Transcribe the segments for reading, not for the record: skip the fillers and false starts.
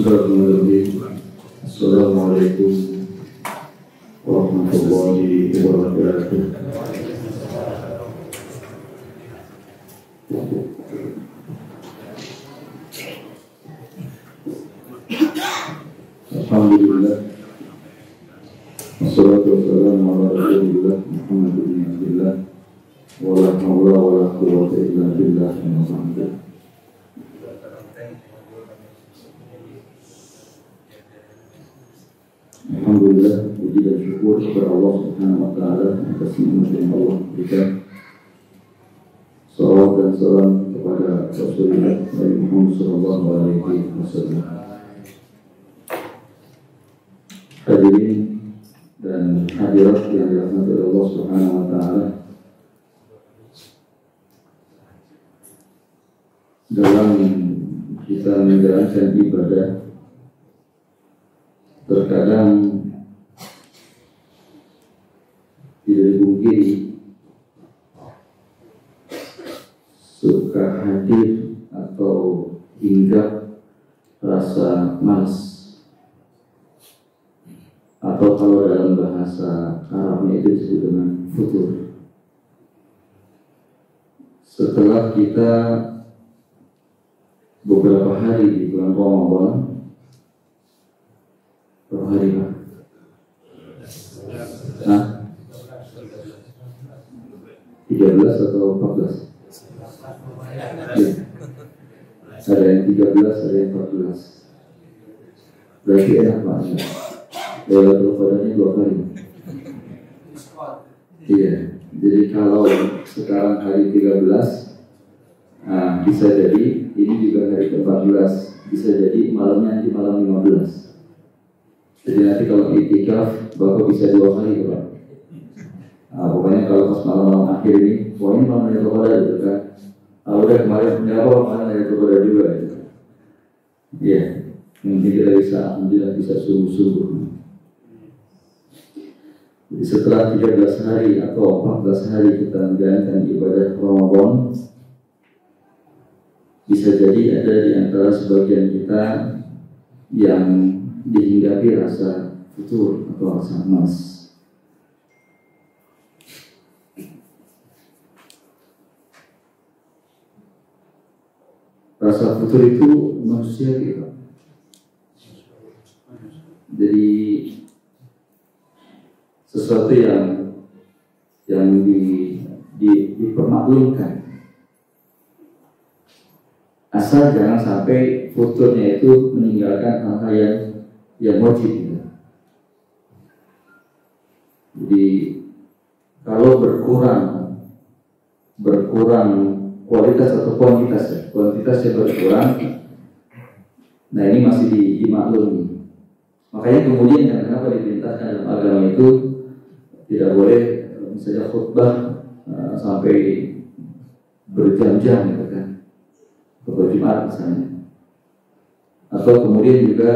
Bismillahirrahmanirrahim. Assalamualaikum warahmatullahi wabarakatuh. Alhamdulillah. Wassalatu wassalamu ala Rasulillah Muhammad bin Abdullah wa la haula wa la quwwata illa billah. Alhamdulillah, puji dan syukur kepada Allah Subhanahu wa taala atas nikmat yang Allah berikan. Salawat dan salam kepada Rasulullah Muhammad sallallahu alaihi wasallam. Hadirin dan hadirat yang dirahmati Allah Subhanahu wa taala, dalam kita menjalankan ibadah, terkadang tidak dipungkiri suka hadir atau hinggap rasa malas, atau kalau dalam bahasa Arabnya itu disebut dengan futur. Setelah kita beberapa hari di bulan Ramadan, berapa hari Pak? Nah, 13 atau 14? Ya. Ada yang 13, ada yang 14. Berarti enak Pak. Lailatul Qadarnya 2 kali. Iya. Jadi kalau sekarang hari 13, bisa jadi ini juga hari ke-14, bisa jadi malamnya nanti malam 15. Jadi nanti kalau itikaf Bapak bisa 2 kali Pak. Pokoknya kalau pas malam-malam akhir ini, pokoknya malam Lailatul Qadar gitu kan. Udah kemarin punya apa malam Lailatul Qadar juga gitu. Iya. Mungkin kita bisa alhamdulillah bisa sungguh-sungguh. Jadi setelah 13 hari atau 14 hari kita menjalankan ibadah Ramadan, bisa jadi ada di antara sebagian kita yang dihinggapi rasa futur atau rasa malas. Rasa futur itu manusia kita. Jadi sesuatu yang dipermaklumkan. Asal jangan sampai futurnya itu meninggalkan hal-hal yang wajib gitu. Jadi kalau berkurang kualitas atau kuantitasnya berkurang, nah ini masih dimaklumi. Makanya kemudian kenapa diperintahkan dalam agama itu tidak boleh misalnya khutbah sampai berjam-jam gitu kan, khutbah Jumat misalnya. Atau kemudian juga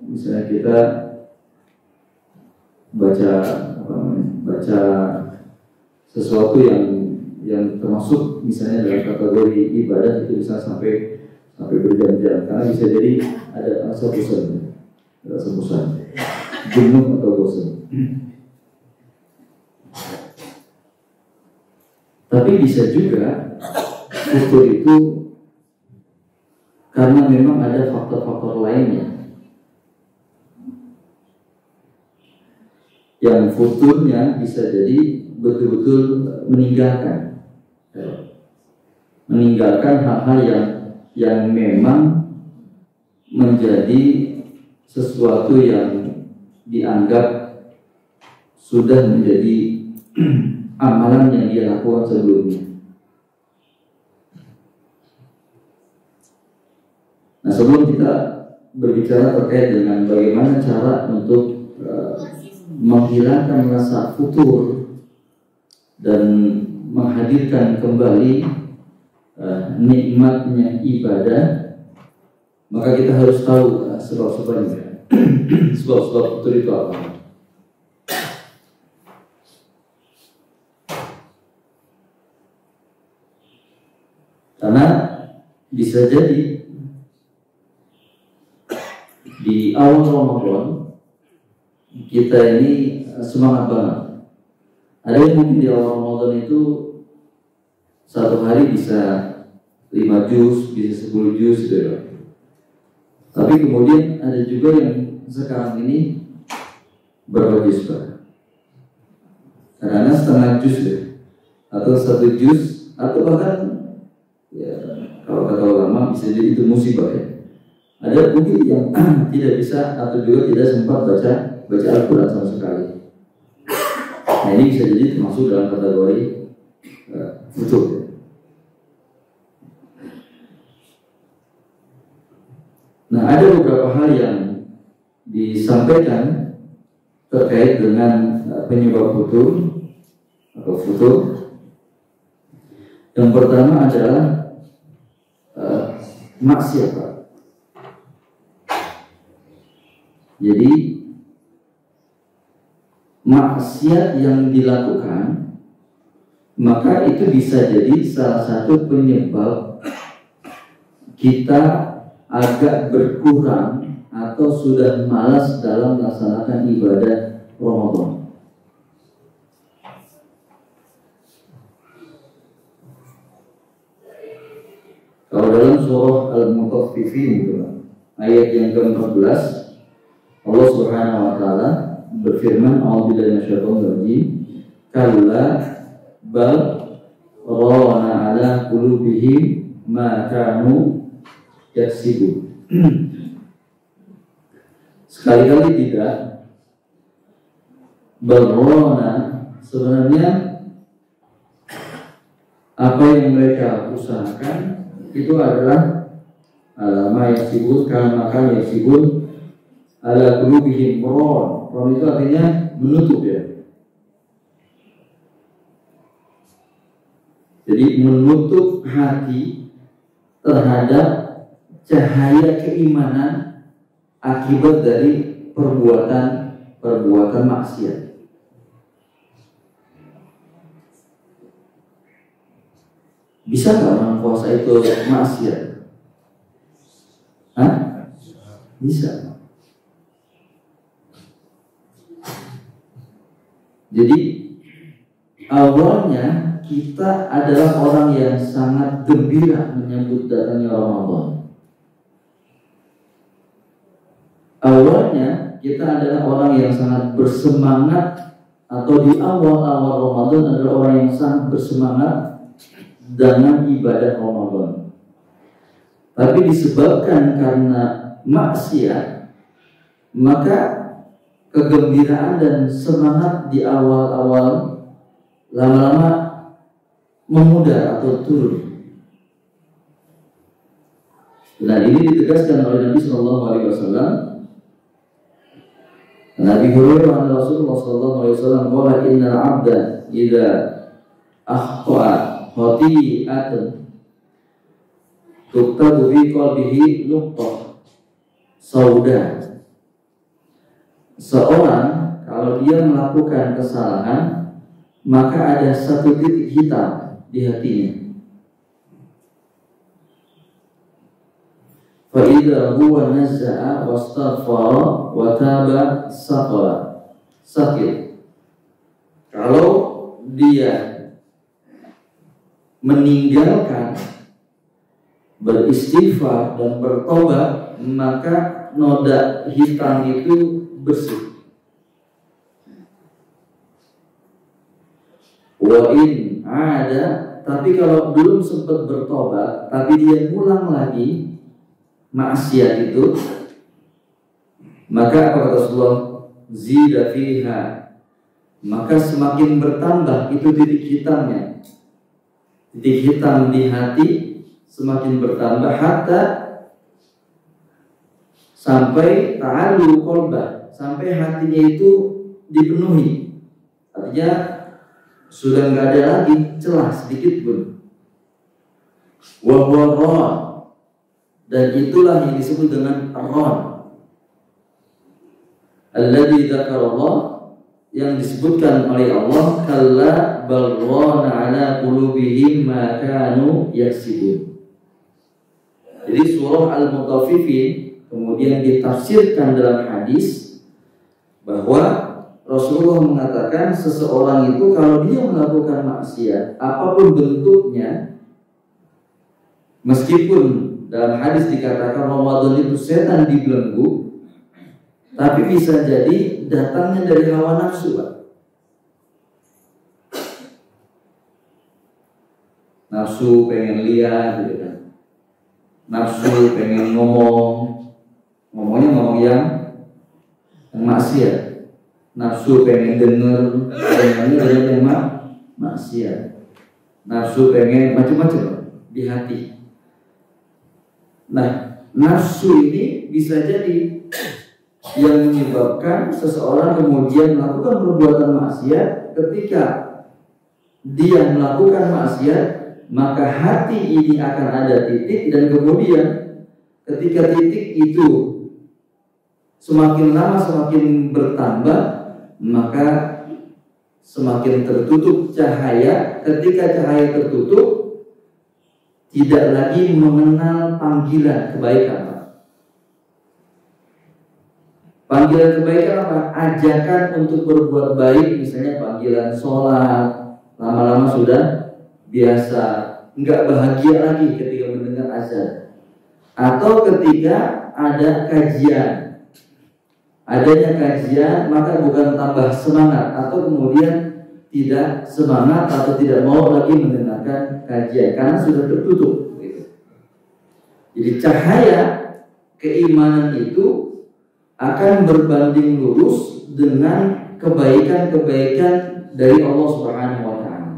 misalnya kita baca sesuatu yang termasuk misalnya dalam kategori ibadah itu bisa sampai berjam-jam, karena bisa jadi ada rasa bosan, jenuh atau bosan. Tapi bisa juga futur itu karena memang ada faktor-faktor lainnya yang futurnya bisa jadi betul-betul meninggalkan hal-hal yang memang menjadi sesuatu yang dianggap sudah menjadi amalan yang dia lakukan sebelumnya. Nah, sebelum kita berbicara terkait dengan bagaimana cara untuk menghilangkan rasa futur dan menghadirkan kembali nikmatnya ibadah, maka kita harus tahu sebab-sebabnya. Sebab-sebab futur itu apa? Karena bisa jadi di awal Ramadan kita ini semangat banget. Ada yang mungkin di awal Ramadan itu satu hari bisa 5 juz, bisa 10 juz gitu ya. Tapi kemudian ada juga yang sekarang ini berapa juz Pak? Karena setengah juz ya, atau 1 juz, atau bahkan ya kalau kata ulama bisa jadi itu musibah ya. Ada mungkin yang tidak bisa atau juga tidak sempat baca Al-Quran sama sekali. Nah ini bisa jadi termasuk dalam kategori futur ya. Nah, ada beberapa hal yang disampaikan terkait dengan penyebab futur atau futur. Yang pertama adalah maksiat, Pak. Jadi maksiat yang dilakukan, maka itu bisa jadi salah satu penyebab kita agak berkurang atau sudah malas dalam melaksanakan ibadah Ramadan. Kalau dalam surah Al-Mutaffifin ayat yang ke-14, Allah Subhanahu wa taala berfirman, a'udzubillahi minasyaitonir rajim, kalla bal rana ala qulubihim ma kanu yaksibu. Sekali-kali tidak. Balrona, sebenarnya apa yang mereka usahakan itu adalah alama yaksibun kama yaksibun ala qulubihim ron. Ron itu artinya menutup ya. Jadi menutup hati terhadap cahaya keimanan akibat dari perbuatan maksiat. Bisa nggak orang puasa itu maksiat? Hah? Bisa. Jadi awalnya kita adalah orang yang sangat gembira menyambut datangnya Ramadan. Awalnya kita adalah orang yang sangat bersemangat, atau di awal-awal Ramadan adalah orang yang sangat bersemangat dengan ibadah Ramadan. Tapi disebabkan karena maksiat, maka kegembiraan dan semangat di awal-awal lama-lama memudar atau turun. Dan ini ditegaskan oleh Nabi Sallallahu Alaihi Wasallam. Nabi Hurairah an Rasulullah sallallahu alaihi wasallam qala innal 'abda idza akhta'a khati'atan tuktabu fi qalbihi nuqtah sauda. Seorang kalau dia melakukan kesalahan, maka ada satu titik hitam di hatinya. Fa'idha huwa nazza'a wastaghfara wa taba sakit. Kalau dia meninggalkan beristighfar dan bertobat, maka noda hitam itu bersih. Wa in ada, tapi kalau belum sempat bertobat, tapi dia ngulang lagi maksiat itu, maka apa kata Rasulullah, zida fiha, maka semakin bertambah itu titik hitamnya. Titik hitam di hati semakin bertambah hatta sampai ta'alu qalbah, sampai hatinya itu dipenuhi. Artinya sudah nggak ada lagi celah sedikit pun. Wa huwa, dan itulah yang disebut dengan ar-ran. Alladzi dzakarallah, yang disebutkan oleh Allah, kalla bal rana ala qulubihim ma kanu yaksibun. Jadi surah Al-Mutaffifin kemudian ditafsirkan dalam hadis bahwa Rasulullah mengatakan seseorang itu kalau dia melakukan maksiat apapun bentuknya, meskipun dalam hadis dikatakan Ramadan itu setan dibelenggu, tapi bisa jadi datangnya dari hawa nafsu, Pak. Nafsu pengen lihat gitu kan, nafsu pengen ngomongnya ngomong yang maksiat, nafsu pengen denger yang maksiat, nafsu pengen macam-macam di hati. Nah, nafsu ini bisa jadi yang menyebabkan seseorang kemudian melakukan perbuatan maksiat. Ketika dia melakukan maksiat, maka hati ini akan ada titik, dan kemudian ketika titik itu semakin lama semakin bertambah, maka semakin tertutup cahaya. Ketika cahaya tertutup, tidak lagi mengenal panggilan kebaikan. Panggilan kebaikan apa? Ajakan untuk berbuat baik, misalnya panggilan sholat, lama-lama sudah biasa, nggak bahagia lagi ketika mendengar azan. Atau ketika ada kajian, adanya kajian, maka bukan tambah semangat, atau kemudian tidak semangat atau tidak mau lagi mendengarkan kajian karena sudah tertutup gitu. Jadi cahaya keimanan itu akan berbanding lurus dengan kebaikan-kebaikan dari Allah Subhanahu wa taala.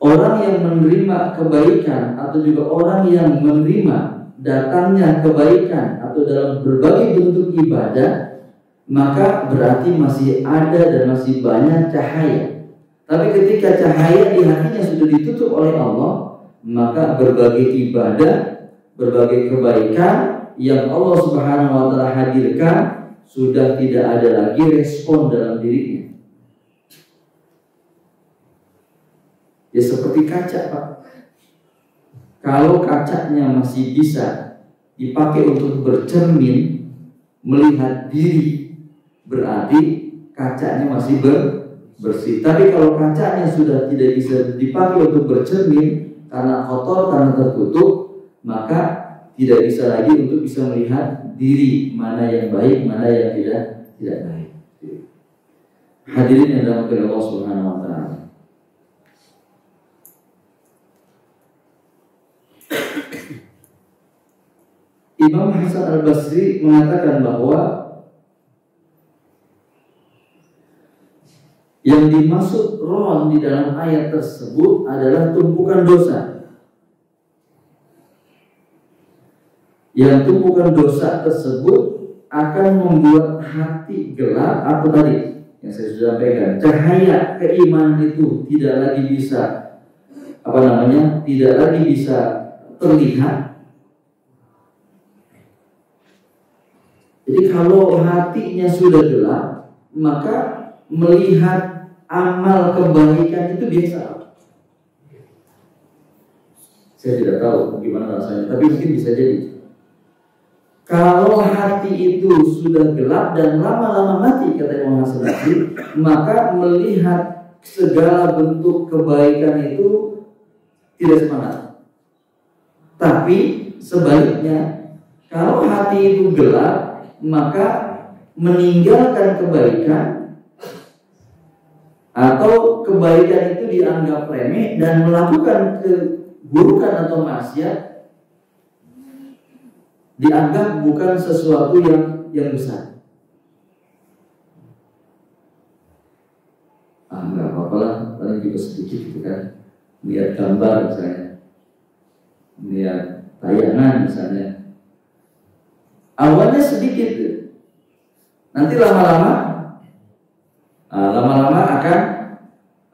Orang yang menerima kebaikan atau juga orang yang menerima datangnya kebaikan atau dalam berbagai bentuk ibadah, maka berarti masih ada dan masih banyak cahaya. Tapi ketika cahaya di hatinya sudah ditutup oleh Allah, maka berbagai ibadah, berbagai kebaikan yang Allah Subhanahu wa taala hadirkan sudah tidak ada lagi respon dalam dirinya. Ya seperti kaca, Pak. Kalau kacanya masih bisa dipakai untuk bercermin, melihat diri, berarti kacanya masih bersih. Tapi kalau kacanya sudah tidak bisa dipakai untuk bercermin karena kotor, karena tertutup, maka tidak bisa lagi untuk bisa melihat diri mana yang baik, mana yang tidak baik. Hadirin yang dirahmati Allah Subhanahu wa taala. Imam Hasan Al-Basri mengatakan bahwa yang dimaksud ron di dalam ayat tersebut adalah tumpukan dosa. Yang tumpukan dosa tersebut akan membuat hati gelap. Apa tadi yang saya sudah sampaikan? Cahaya keimanan itu tidak lagi bisa tidak lagi bisa terlihat. Jadi kalau hatinya sudah gelap, maka melihat amal kebaikan itu biasa. Saya tidak tahu bagaimana rasanya, tapi mungkin bisa jadi. Kalau hati itu sudah gelap dan lama-lama mati, kata Imam Hasan Basri, maka melihat segala bentuk kebaikan itu tidak semangat. Tapi sebaliknya, kalau hati itu gelap, maka meninggalkan kebaikan atau kebaikan itu dianggap remeh dan melakukan keburukan atau maksiat dianggap bukan sesuatu yang besar. Enggak apa-apa lah, paling juga sedikit gitu kan. Lihat gambar misalnya, lihat tayangan misalnya. Awalnya sedikit, nanti lama-lama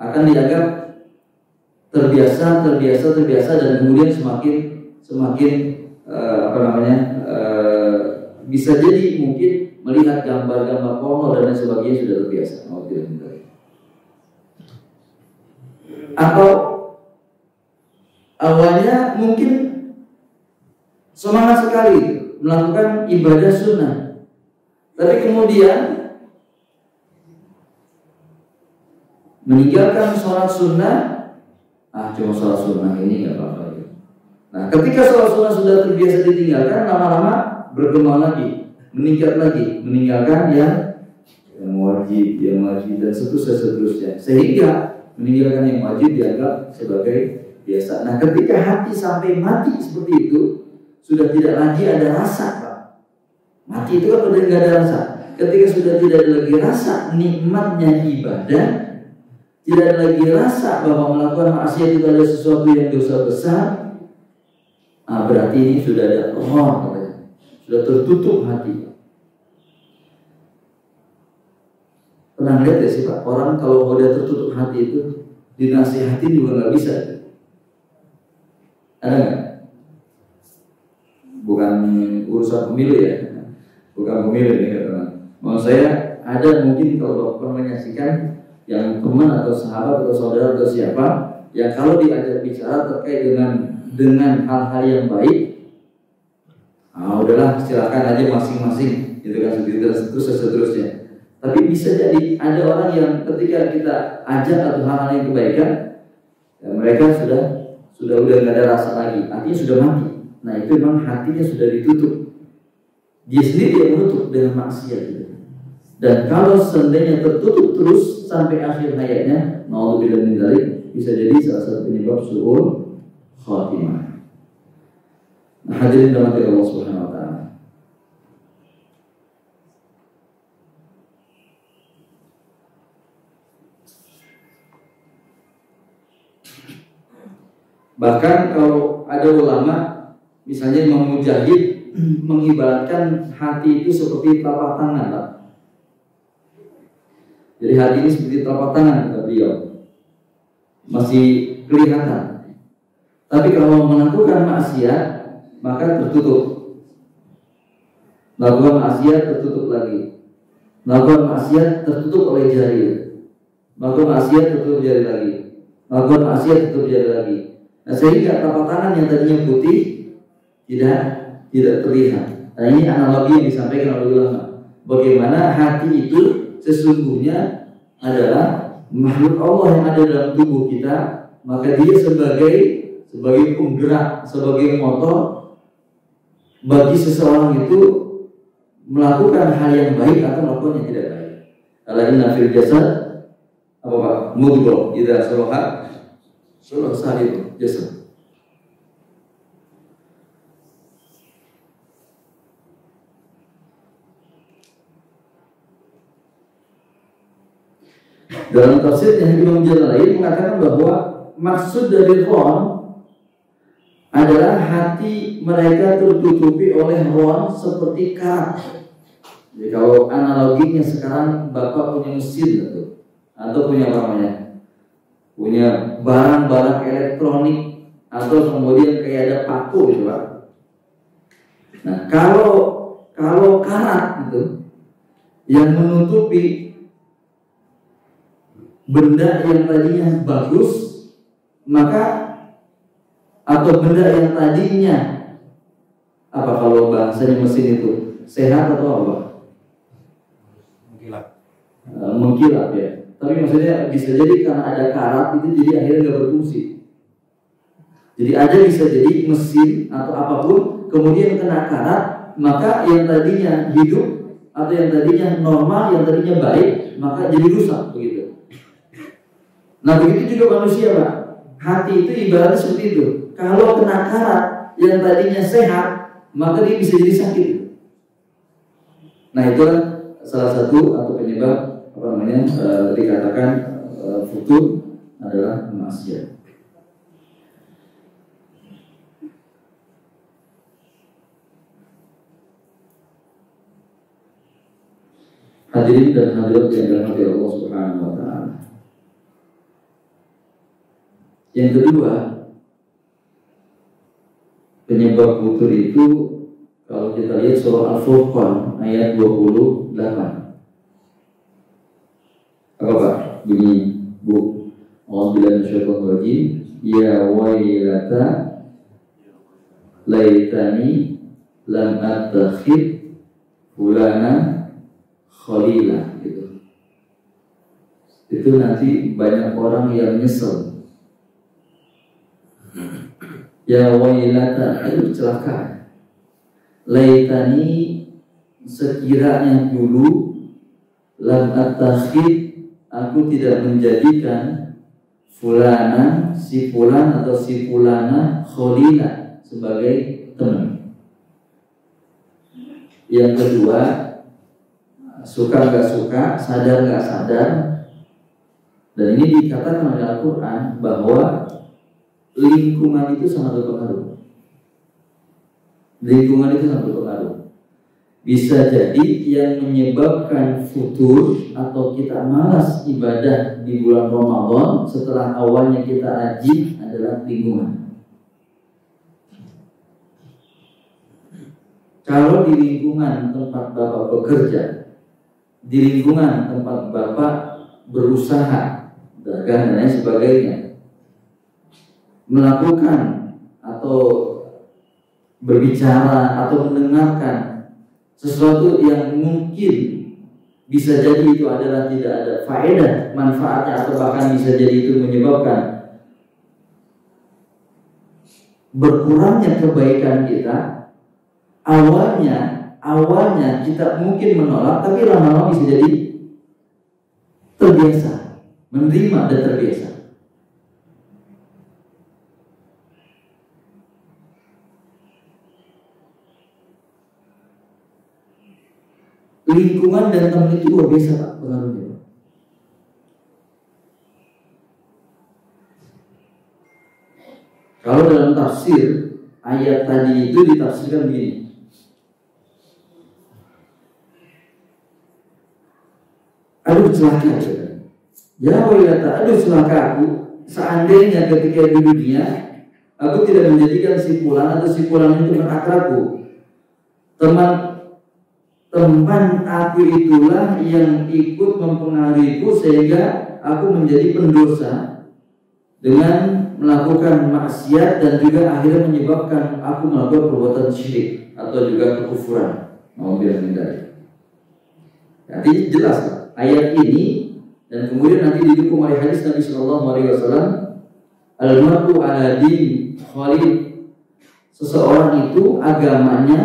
akan dianggap terbiasa dan kemudian semakin bisa jadi mungkin melihat gambar-gambar porno dan lain sebagainya sudah terbiasa. Atau awalnya mungkin semangat sekali melakukan ibadah sunnah. Tapi kemudian meninggalkan sholat sunnah, cuma sholat sunnah ini nggak apa-apa. Nah, ketika sholat sunnah sudah terbiasa ditinggalkan, lama-lama berkembang lagi, meningkat lagi, meninggalkan yang wajib dan seterusnya, sehingga meninggalkan yang wajib dianggap sebagai biasa. Nah, ketika hati sampai mati seperti itu, sudah tidak lagi ada rasa, Pak. Mati itu kan udah nggak ada rasa. Ketika sudah tidak ada lagi rasa nikmatnya ibadah, tidak ada lagi rasa bahwa melakukan maksiat itu ada sesuatu yang dosa besar, berarti ini sudah ada katanya, sudah tertutup hati. Pernah lihat ya sih Pak, orang kalau udah tertutup hati itu dinasihatin juga nggak bisa. Ada nggak? Bukan urusan pemilu ya, bukan pemilu ini kata. Mau saya ada mungkin kalau Bapak menyaksikan yang teman atau sahabat atau saudara atau siapa yang kalau diajak bicara terkait dengan hal-hal yang baik, udahlah silakan aja masing-masing, gitu kan, seterusnya. Tapi bisa jadi ada orang yang ketika kita ajak atau hal-hal yang kebaikan, ya mereka sudah nggak ada rasa lagi, artinya sudah mati. Nah itu memang hatinya sudah ditutup. Dia sendiri yang menutup dengan maksiat. Dan kalau seandainya tertutup terus sampai akhir hayatnya, naudzubillah min dzalik, bisa jadi salah satu penyebab su'ul khatimah. Nah, hadirin dirahmati Allah Subhanahu wa taala. Bahkan kalau ada ulama misalnya Imam Mujahid mengibaratkan hati itu seperti telapak tangan, Pak. Jadi hati ini seperti telapak tangan kata beliau, masih kelihatan. Tapi kalau melakukan maksiat maka tertutup. Melakukan maksiat tertutup lagi. Melakukan maksiat tertutup oleh jari. Melakukan maksiat tertutup jari lagi. Melakukan maksiat tertutup jari lagi. Nah, sehingga telapak tangan yang tadinya putih tidak terlihat. Nah, ini analogi yang disampaikan oleh ulama. Bagaimana hati itu sesungguhnya adalah makhluk Allah yang ada dalam tubuh kita, maka dia sebagai penggerak, sebagai motor bagi seseorang itu melakukan hal yang baik atau melakukan yang tidak baik. Ala inna fil jasad apa Pak? Mudghah idza salaha salaha sahih jasad. Dalam tafsirnya Imam Jalalain mengatakan bahwa maksud dari ron adalah hati mereka tertutupi oleh ron seperti karat. Jadi kalau analoginya sekarang Bapak punya mesin atau punya apa namanya, punya barang-barang elektronik atau kemudian kayak ada paku gitu Pak. Nah kalau karat itu yang menutupi benda yang tadinya bagus, maka atau benda yang tadinya apa kalau bahasanya mesin itu sehat atau apa? Mengkilap ya. Tapi maksudnya bisa jadi karena ada karat itu jadi akhirnya nggak berfungsi. Jadi ada bisa jadi mesin atau apapun kemudian kena karat, maka yang tadinya hidup atau yang tadinya normal, yang tadinya baik, maka jadi rusak begitu. Nah begitu juga manusia Pak. Hati itu ibaratnya seperti itu. Kalau kena karat yang tadinya sehat, maka dia bisa jadi sakit. Nah itulah salah satu atau penyebab apa namanya dikatakan futur adalah maksiat. Hadirin dan hadirat yang dirahmati Allah Subhanahu wa taala. Yang kedua, penyebab futur itu kalau kita lihat surah Al-Furqan ayat 28. Apa Pak? Bunyi Bu. A'udzubillahi minasyaitonir rajim. Ya wailata laitani lam attakhid fulana khalila gitu. Itu nanti banyak orang yang nyesel. Ya wailata, itu celaka. Laitani, sekiranya dulu lam attakhid, aku tidak menjadikan fulana, si fulan atau si fulana khalila sebagai teman. Yang kedua, suka nggak suka, sadar nggak sadar, dan ini dikatakan oleh Al-Quran bahwa lingkungan itu sangat berpengaruh. Lingkungan itu sangat berpengaruh. Bisa jadi yang menyebabkan futur atau kita malas ibadah di bulan Ramadan setelah awalnya kita rajin adalah lingkungan. Kalau di lingkungan tempat Bapak bekerja, di lingkungan tempat Bapak berusaha, dagang dan lain sebagainya, melakukan atau berbicara atau mendengarkan sesuatu yang mungkin bisa jadi itu adalah tidak ada faedah, manfaatnya, atau bahkan bisa jadi itu menyebabkan berkurangnya kebaikan kita. Awalnya kita mungkin menolak, tapi lama-lama bisa jadi terbiasa, menerima dan terbiasa. Lingkungan dan teman itu luar biasa Pak pengaruhnya. Kalau dalam tafsir ayat tadi itu ditafsirkan begini. Aduh celaka, ya wailata, aduh celaka aku, seandainya ketika di dunia aku tidak menjadikan si fulan atau si fulan itu teman akrabku. Teman aku itulah yang ikut mempengaruhiku sehingga aku menjadi pendosa dengan melakukan maksiat dan juga akhirnya menyebabkan aku melakukan perbuatan syirik atau juga kekufuran. Mau bilang hindari. Artinya jelas ayat ini, dan kemudian nanti didukung oleh hadis Nabi Sallallahu Alaihi Wasallam, al-mar'u ala din khalid, seseorang itu agamanya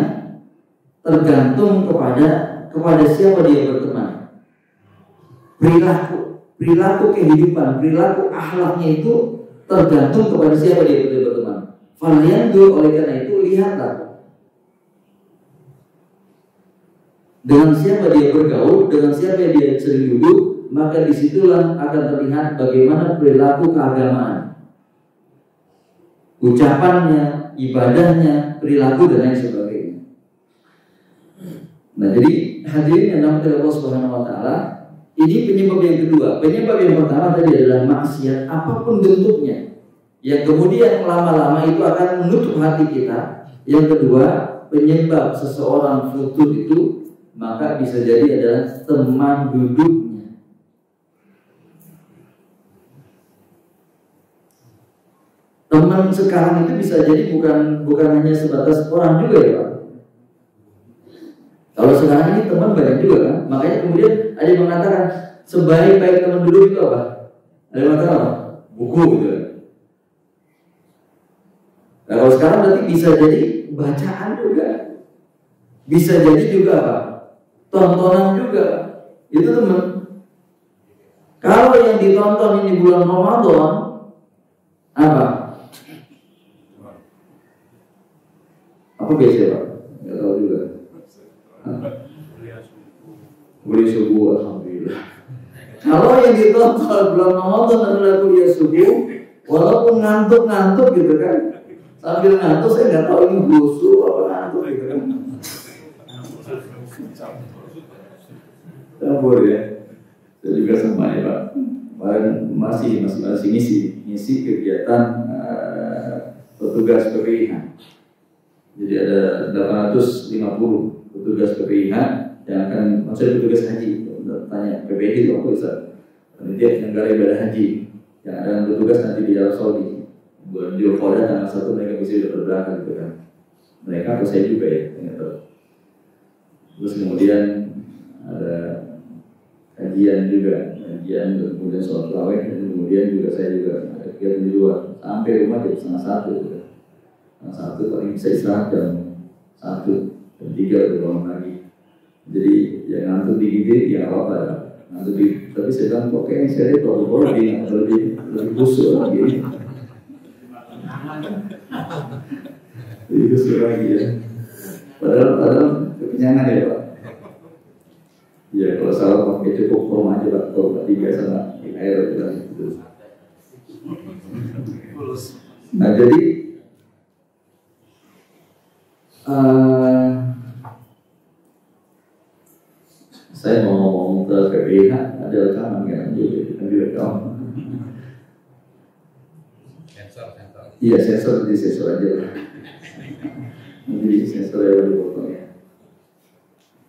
tergantung kepada siapa dia berteman. Perilaku kehidupan, perilaku akhlaknya itu tergantung kepada siapa dia berteman. Falyanzur, oleh karena itu lihatlah dengan siapa dia bergaul, dengan siapa dia sering duduk, maka disitulah akan terlihat bagaimana perilaku keagamaan, ucapannya, ibadahnya, perilaku dan lain sebagainya. Nah, jadi hadirin yang namanya Allah Subhanahu wa taala, ini penyebab yang kedua. Penyebab yang pertama tadi adalah maksiat apapun bentuknya, yang kemudian lama-lama itu akan menutup hati kita. Yang kedua, penyebab seseorang futur itu maka bisa jadi adalah teman duduknya. Teman sekarang itu bisa jadi bukan hanya sebatas orang juga ya Pak. Kalau sekarang ini teman banyak juga kan. Makanya kemudian ada yang mengatakan sebaik-baik teman duduk itu apa? Ada yang mengatakan apa? Buku gitu. Nah, kalau sekarang berarti bisa jadi bacaan juga, bisa jadi juga apa? Tontonan juga. Itu teman. Kalau yang ditonton ini bulan Ramadan apa? Apa biasanya Pak? Nggak tahu juga. Kuliah subuh, alhamdulillah. Kalau yang ditonton bulan Ramadan adalah kuliah subuh, walaupun ngantuk gitu kan, sambil ngantuk saya nggak tahu ini busuk apa ngantuk gitu kan. Campur ya. Saya juga sama ya Pak. Kemarin masih ngisi kegiatan petugas PPIH. Jadi ada 850 petugas PPIH yang akan, maksudnya petugas haji. Tanya PPIH itu apa bisa? Panitia penyelenggara ibadah haji yang akan bertugas nanti di Arab Saudi. Bulan Dzulqa'dah tanggal 1 mereka bisa berangkat gitu kan. mereka atau saya juga ya, terus kemudian ada kajian juga, kemudian sholat tarawih, dan kemudian juga saya juga ada kegiatan di luar sampai rumah jam 12:30 gitu. 1 paling bisa istirahat jam 1, jam 3 udah bangun lagi. Jadi ya ngantuk dikit ya apa-apa, ngantuk dikit. Tapi saya bilang kok kayaknya saya lihat lebih khusyuk lagi. Lebih khusyuk lagi ya. Padahal kekenyangan ya Pak. Ya kalau salah pakai cukup form aja Pak, kalau 3 sama air aja gitu. Nah jadi saya mau ngomong ke PPH, ada rekaman kan? Jadi direkam. Sensor. Iya sensor, jadi sensor aja lah. Jadi sensor ya dipotongnya.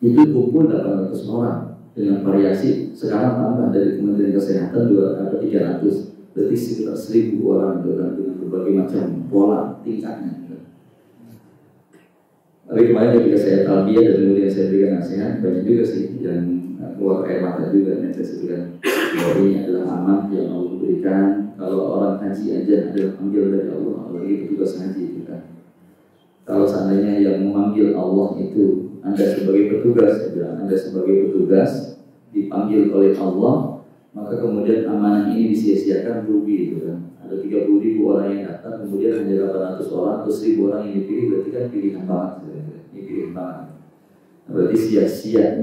Itu kumpul 800 orang dengan variasi. Sekarang tambah dari Kementerian Kesehatan 200 atau 300, berarti sekitar 1000 orang dengan berbagai macam pola tingkatnya. Tapi kemarin ketika saya talbiyah dan kemudian saya berikan nasihat, banyak juga sih yang keluar air mata juga. Saya sebutkan bahwa ini adalah amanah yang Allah berikan. Kalau orang haji aja adalah panggil dari Allah, apalagi petugas haji itu kan. Kalau seandainya yang memanggil Allah itu Anda sebagai petugas, saya bilang Anda sebagai petugas dipanggil oleh Allah, maka kemudian amanah ini disia-siakan, rugi itu kan. Ada 30.000 orang yang datang, kemudian hanya 800 orang atau 1000 orang yang dipilih, berarti kan pilihan banget. Ini pilihan banget. Berarti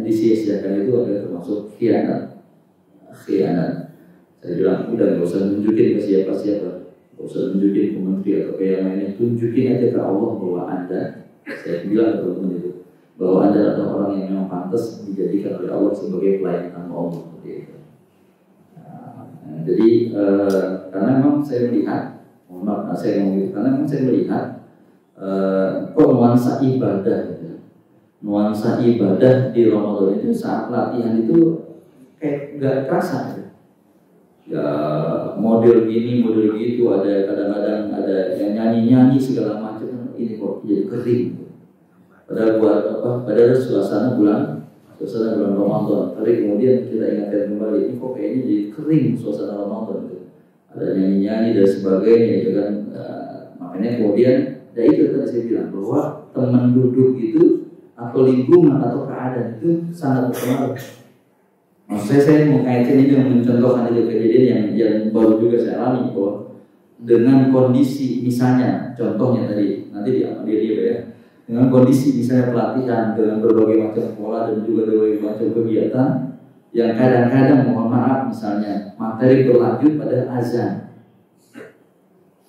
disia-siakan itu ada termasuk khianat. Saya bilang udah nggak usah nunjukin ke siapa-siapa, nggak usah nunjukin ke menteri atau ke yang lainnya, tunjukin aja ke Allah bahwa Anda, saya bilang ke teman-teman itu, bahwa Anda adalah orang yang memang pantas dijadikan oleh Allah sebagai pelayan hamba Allah. Jadi karena memang saya melihat, karena memang saya melihat nuansa ibadah, nuansa ibadah di Ramadan itu saat latihan itu kayak nggak terasa. Ya model gini, model gitu, ada kadang-kadang ada yang nyanyi segala macam, ini kok jadi kering. Padahal buat apa? Padahal suasana bulan Ramadan. Tapi kemudian kita ingatkan kembali, ini kok kayaknya jadi kering suasana Ramadan itu. Ada nyanyi dan sebagainya itu kan. Makanya kemudian, ya itu tadi saya bilang bahwa teman duduk itu atau lingkungan atau keadaan itu sangat berpengaruh. Maksudnya saya mengaitkan ini dengan mencontohkan kejadian yang baru juga saya alami, bahwa dengan kondisi misalnya, contohnya tadi nanti diambil dia ya. Dengan kondisi misalnya pelatihan dengan berbagai macam pola dan juga berbagai macam kegiatan yang kadang-kadang mohon maaf misalnya materi berlanjut pada azan,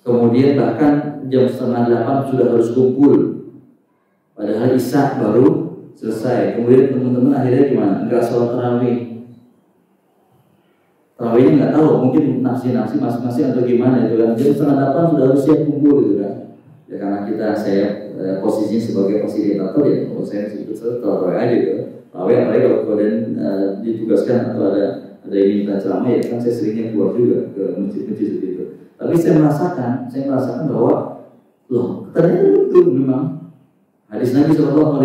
kemudian bahkan jam 7:30 sudah harus kumpul, padahal isya baru selesai. Kemudian teman-teman akhirnya gimana? Enggak sholat tarawih. Tarawihnya nggak tahu, mungkin nafsi-nafsi masing-masing atau gimana itu kan. Jam 7:30 sudah harus siap kumpul gitu kan. Ya karena saya posisinya sebagai fasilitator ya, kalau saya sebetulnya tarawih aja gitu. Tarawih apalagi kalau kemudian ditugaskan atau ada yang minta ceramah ya kan saya seringnya keluar juga ke masjid-masjid gitu. Tapi saya merasakan bahwa loh ternyata betul memang hadis Nabi SAW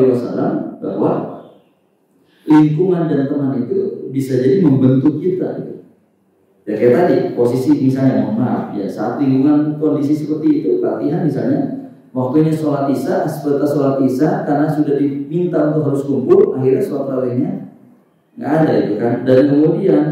bahwa lingkungan dan teman itu bisa jadi membentuk kita gitu. Ya kayak tadi posisi misalnya mohon maaf ya saat lingkungan kondisi seperti itu latihan misalnya waktunya sholat isya, sebatas sholat isya karena sudah diminta untuk harus kumpul, akhirnya sholat tarawihnya nggak ada itu kan. Dan kemudian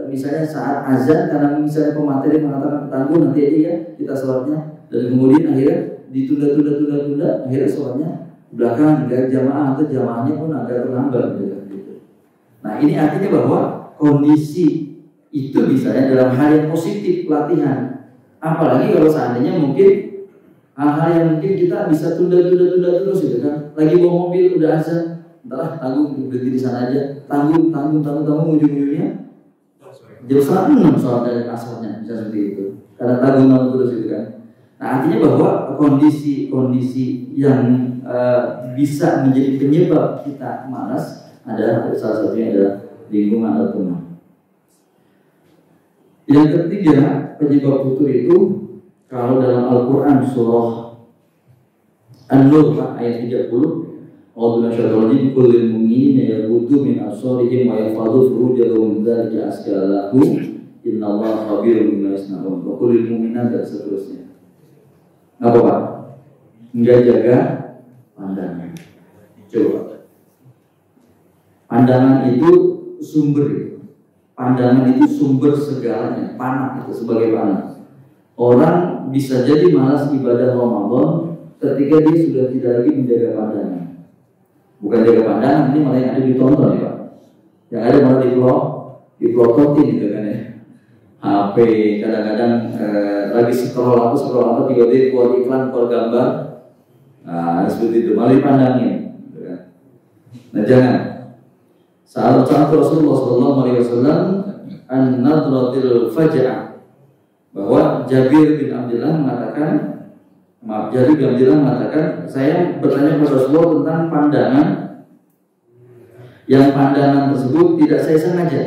misalnya saat azan karena misalnya pemateri mengatakan tangguh nanti aja ya kita sholatnya, dan kemudian akhirnya ditunda, akhirnya sholatnya belakang nggak jamaah atau jamaahnya pun agak terlambat gitu. Nah ini artinya bahwa kondisi itu misalnya dalam hal yang positif latihan, apalagi kalau seandainya mungkin hal-hal yang mungkin kita bisa tunda terus gitu kan. Lagi bawa mobil udah azan, entahlah tanggung berhenti di sana aja, tanggung ujung-ujungnya jam 6 sholat dari asarnya bisa seperti itu. Karena tanggung terus gitu kan. Nah artinya bahwa kondisi yang bisa menjadi penyebab kita malas adalah salah satunya adalah lingkungan atau teman. Yang ketiga penyebab futur itu kalau dalam Al-Quran surah An-Nur ayat 30. A'udzu billahi kullil mu'minina yaghuddu min absarihim wa yahfazu furujahum dzalika azka lahum innallaha khabirun bima yasnaun. Wa kullil mu'minat dan seterusnya. Apa Pak? Enggak jaga pandangan. Coba. Pandangan itu sumber. Pandangan itu sumber segalanya. Panah itu sebagai panah. Orang bisa jadi malas ibadah Ramadan ketika dia sudah tidak lagi menjaga pandangan. Bukan jaga pandangan, ini malah yang ada ditonton ya Pak. Yang ada malah dipelototin gitu kan ya. HP kadang-kadang lagi scroll apa tiba-tiba keluar iklan, keluar gambar. Nah seperti itu, malah dipandangin gitu kan. Nah jangan. Saat Rasulullah SAW an-nadratil faja'ah, bahwa Jabir bin Abdullah mengatakan, saya bertanya kepada Rasulullah tentang pandangan yang pandangan tersebut tidak saya sengaja.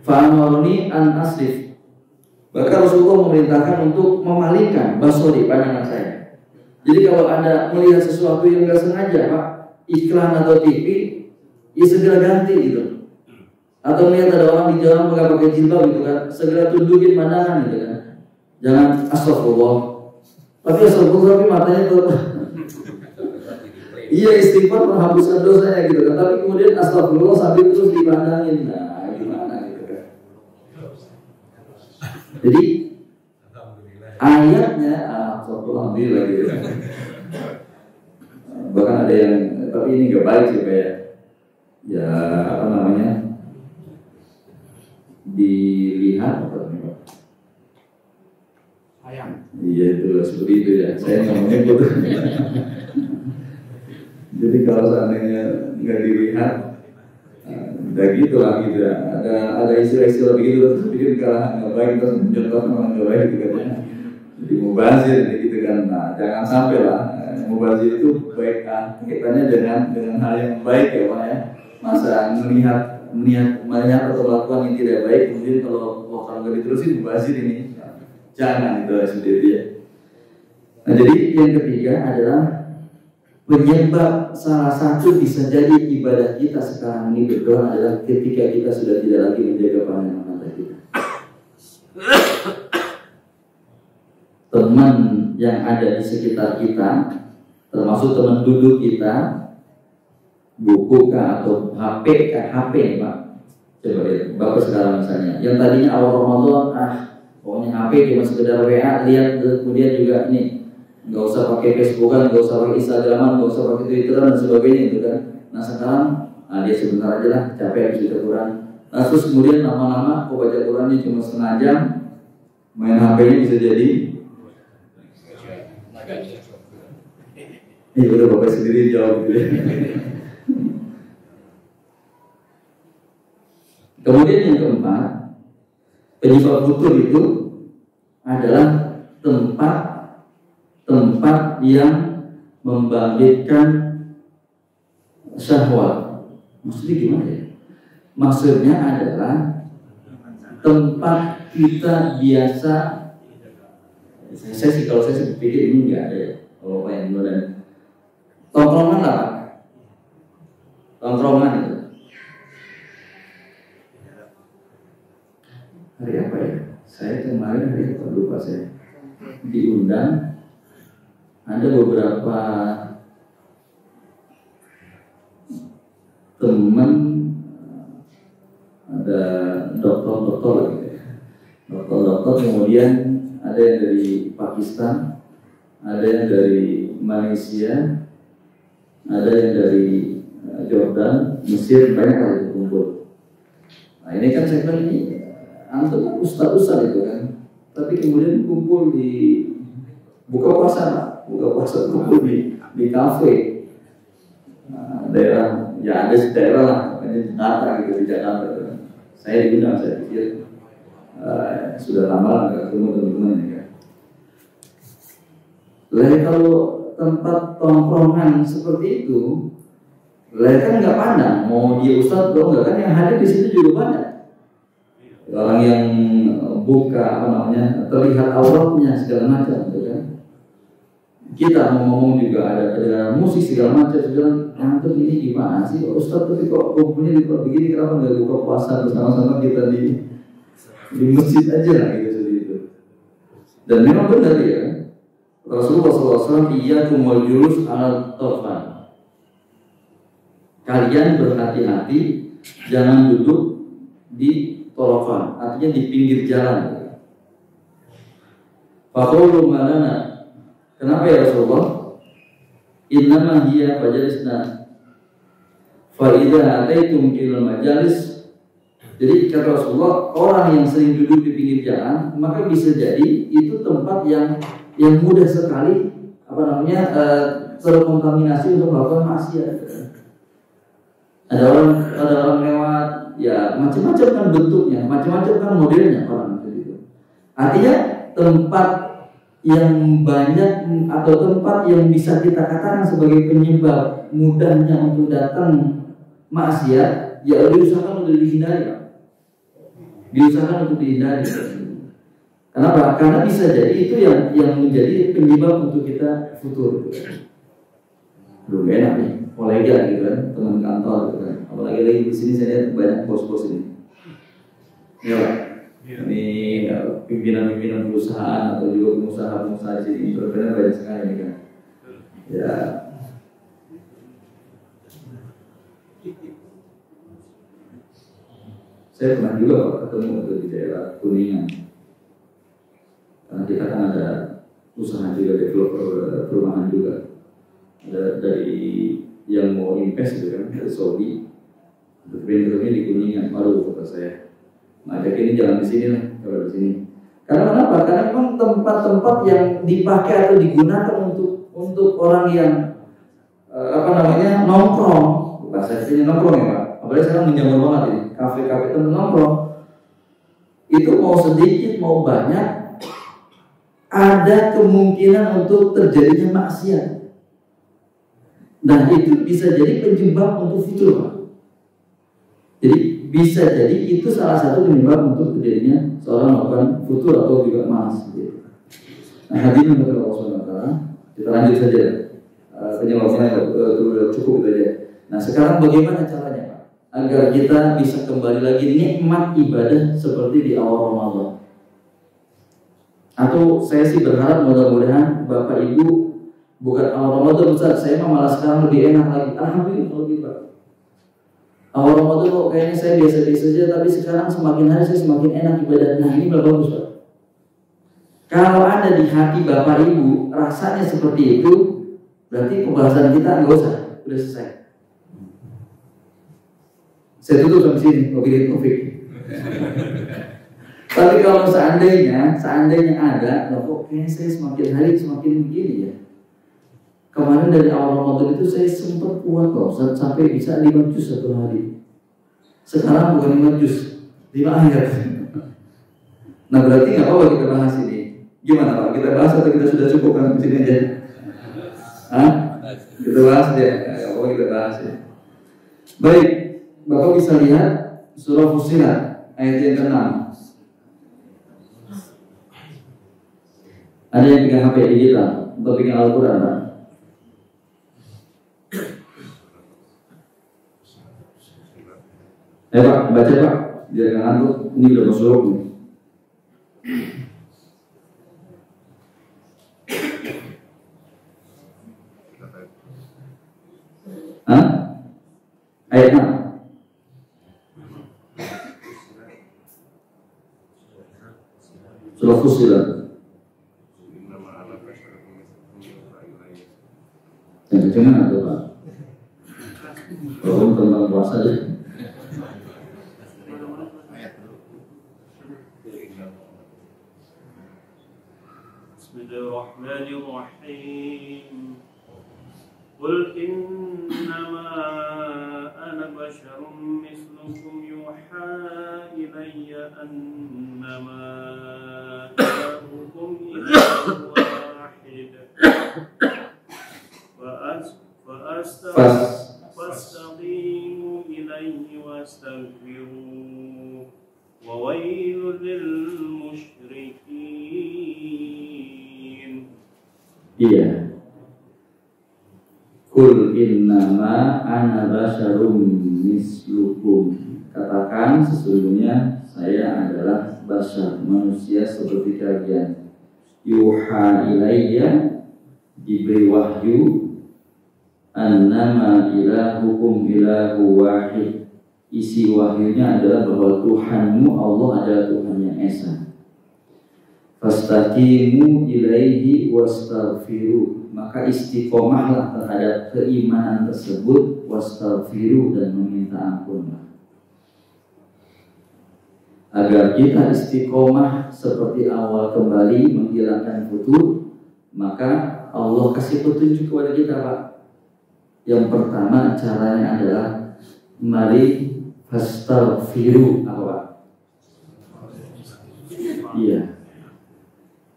Fa'amaruni an asrif. Bahkan Rasulullah memerintahkan untuk memalingkan basori pandangan saya. Jadi kalau Anda melihat sesuatu yang tidak sengaja Pak, iklan atau TV, ya segera ganti gitu. Atau melihat ada orang di jalan pakai jilbab gitu kan, segera tunjukin pandangan gitu kan. Jangan astagfirullah. Tapi matanya tuh iya istighfar menghapuskan dosanya gitu kan. Tapi kemudian astagfirullah sambil terus dipandangin. Nah gimana gitu kan. Jadi ayatnya alhamdulillah gitu. Bahkan ada yang, tapi ini gak baik sih kayak ya apa namanya, dilihat apa namanya, sayang. Iya itu seperti itu ya. Saya ngomongnya gitu. Jadi kalau seandainya nggak dilihat, udah gitu lah gitu ya. Ada istilah-istilah begitu terus pikir kalah nggak baik terus mencontoh orang nggak baik gitu katanya. Jadi mubazir gitu kan. Nah jangan sampai lah. Mubazir itu baik kaitannya dengan hal yang baik ya Pak ya. Masa melihat atau melakukan yang tidak baik kemudian kalau nggak diterusin mubazir ini. Jangan itu seperti itu ya. Nah jadi yang ketiga adalah penyebab salah satu bisa jadi ibadah kita sekarang ini berdoa adalah ketika kita sudah tidak lagi menjaga pandangan mata kita. Teman yang ada di sekitar kita, termasuk teman duduk kita, buku kah atau HP kah, HP Pak. Coba lihat, Bapak sekarang misalnya, yang tadinya awal Ramadan, pokoknya HP cuma sekedar WA, lihat kemudian juga nih, nggak usah pakai Facebookan, nggak usah pakai Instagraman, nggak usah pakai Twitteran dan sebagainya itu kan. Nah sekarang, dia sebentar aja lah, capek habis baca Quran. Nah terus kemudian lama-lama, kok baca Qurannya cuma setengah jam, main HP-nya bisa jadi. Udah Bapak sendiri jawab gitu ya. Kemudian yang keempat, penyebab futur itu adalah tempat yang membangkitkan syahwat. Maksudnya gimana ya? Maksudnya adalah tempat kita biasa. Kalau saya pikir ini nggak ada ya. Kalau Pak yang dan tongkrongan lah Pak. Tongkrongan itu. Hari apa ya? Saya kemarin hari apa lupa saya. Diundang. Ada beberapa teman, ada dokter gitu ya. Dokter kemudian ada yang dari Pakistan, ada yang dari Malaysia, ada yang dari Jordan, Mesir, banyak kali kumpul. Nah ini kan saya bilang ini antum ustaz-ustaz itu kan, tapi kemudian kumpul di buka puasa kumpul di kafe. Nah, daerah ya ada daerah lah, Jakarta gitu di Jakarta. Saya diundang, saya pikir sudah lama lah nggak ketemu teman-teman ini kan. Lalu kalau tempat tongkrongan seperti itu, lalu kan nggak pandang mau dia ustaz atau enggak kan, yang hadir di situ juga banyak. Orang yang buka terlihat auratnya segala macam gitu kan. kita mau ngomong juga ada musik segala macam, segala ngantuk ini gimana sih Ustaz, tapi kok kumpulnya di begini, kenapa nggak buka puasa bersama-sama kita di masjid aja lah gitu seperti itu. Dan memang benar ya, Rasulullah SAW iyyakumul julus al torfan, kalian berhati-hati jangan duduk di torofan, artinya di pinggir jalan. Faqulu malana, kenapa ya Rasulullah? Innama hiya majalisna fa idza ataitum ilal majalis. Jadi kata Rasulullah, orang yang sering duduk di pinggir jalan, maka bisa jadi itu tempat yang mudah sekali terkontaminasi untuk melakukan maksiat. Ada orang lewat, ya macam-macam kan bentuknya, macam-macam kan modelnya orang itu. Artinya tempat yang banyak atau tempat yang bisa kita katakan sebagai penyebab mudahnya untuk datang maksiat, ya diusahakan untuk dihindari. Untuk dihindari. Kenapa? Karena bisa jadi itu yang menjadi penyebab untuk kita futur. Belum enak nih, kolega gitu kan, teman kantor gitu kan. Apalagi lagi di sini saya lihat banyak bos-bos ini. Ya, ini pimpinan-pimpinan perusahaan atau juga pengusaha-pengusaha di sini, entrepreneur banyak sekali nih kan. Ya. Saya pernah juga ketemu di daerah Kuningan. Karena kita kan ada usaha juga, developer perumahan juga. Ada dari yang mau invest gitu kan, dari Saudi. Interventornya di Kuningan, baru kata saya. Ngajak ini jalan di sini lah, kalau di sini. Karena kenapa? Karena memang tempat-tempat yang dipakai atau digunakan untuk orang yang nongkrong. Bahasa sini nongkrong ya Pak. Apalagi sekarang menjamur banget ini. Kafe-kafe temen nongkrong. Itu mau sedikit mau banyak, ada kemungkinan untuk terjadinya maksiat. Nah itu bisa jadi penyebab untuk fitur Pak. Jadi bisa jadi itu salah satu penyebab untuk terjadinya seorang melakukan futur atau juga malas. Nah hadirin yang Allah SWT, kita lanjut saja. Penjelasannya cukup itu aja. Nah sekarang bagaimana caranya Pak? Agar kita bisa kembali lagi nikmat ibadah seperti di awal Ramadan. Atau saya sih berharap mudah-mudahan Bapak Ibu bukan awal Ramadan Ustaz, saya malah sekarang lebih enak lagi. Alhamdulillah kalau gitu Pak. Awal Ramadan kok kayaknya saya biasa-biasa saja, tapi sekarang semakin hari saya semakin enak ibadah. Nah ini bagus Pak. Kalau ada di hati Bapak Ibu rasanya seperti itu, berarti pembahasan kita nggak usah, udah selesai. Saya tutup sampai sini, wabillahi taufik. Tapi kalau seandainya ada, kok kayaknya saya semakin hari semakin begini ya. Kemarin dari awal Ramadan itu saya sempat kuat loh, sampai bisa 5 juz satu hari. Sekarang bukan 5 juz, 5 ayat. Nah berarti nggak apa-apa kita bahas ini. Gimana Pak? Kita bahas atau kita sudah cukup kan di sini aja? Hah? Kita bahas ya. Nggak apa-apa kita bahas ya. Baik, Bapak bisa lihat surah Fussilat ayat yang ke-6. Ada yang pegang HP digital atau pegang Al-Quran Pak? Pak, baca Pak, biar nggak ngantuk. Ini udah masuk nih. Hah? Ayat 6. Surah Fussilat. Yang kecengan atau Pak? Kalau tentang puasa aja. Bismillahirrahmanirrahim. Qul innama ana basyarum mislukum yuha ilayya annama ilahukum ilahun wahid. Fastaqimu ilayhi wastaghfiruh. Wa wailul lil musyrikin. Iya, Qul innama ana basyarum mislukum. Katakan sesungguhnya saya adalah basyar, manusia seperti kalian. Yuha ilayya, diberi wahyu, annama ilahukum ilahu wahid. Isi wahyunya adalah bahwa Tuhanmu Allah adalah Tuhan yang esa. Fastaqimu ilaihi wastaghfiru, maka istiqomahlah terhadap keimanan tersebut, wastaghfiru, dan meminta ampunlah. Agar kita istiqomah seperti awal kembali menghilangkan futur, maka Allah kasih petunjuk kepada kita, Pak. Yang pertama caranya adalah mari fastaghfiru, apa Pak? Iya.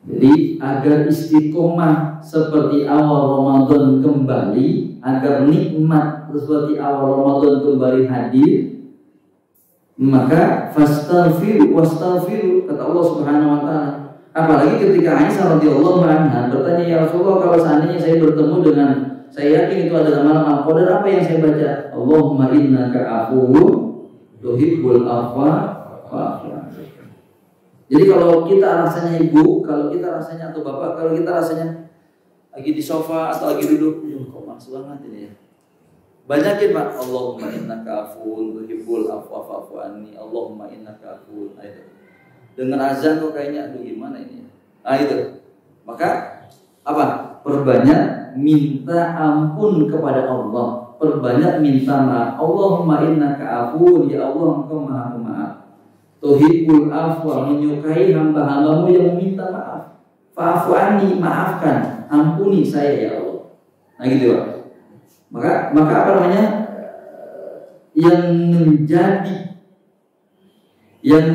Jadi agar istiqomah seperti awal Ramadan kembali, agar nikmat seperti awal Ramadan kembali hadir, maka fastaghfiru wastaghfiru, kata Allah Subhanahu wa taala. Apalagi ketika Aisyah radhiyallahu anha bertanya, ya Rasulullah, kalau seandainya saya bertemu dengan, saya yakin itu adalah malam Al-Qadar, apa yang saya baca? Allahumma innaka afuwwun tuhibbul afwa fa'fu anni. Jadi kalau kita rasanya ibu, kalau kita rasanya atau bapak, kalau kita rasanya lagi di sofa atau lagi duduk, kok malas banget ini ya. Banyakin Pak, Allahumma innaka afuwwun tuhibbul afwa fa'fu anni, Allahumma innaka afuwwun. Dengan azan kok kayaknya aduh gimana ini ya. Itu. Maka apa? Perbanyak minta ampun kepada Allah, perbanyak minta maaf. Allahumma innaka afuwwun, ya Allah Engkau Maha Pemaaf. Tuhibbul afwa, menyukai hamba-hambamu yang meminta maaf. Fa'fu anni, maafkan, ampuni saya ya Allah. Nah gitu Pak. Maka apa namanya? Yang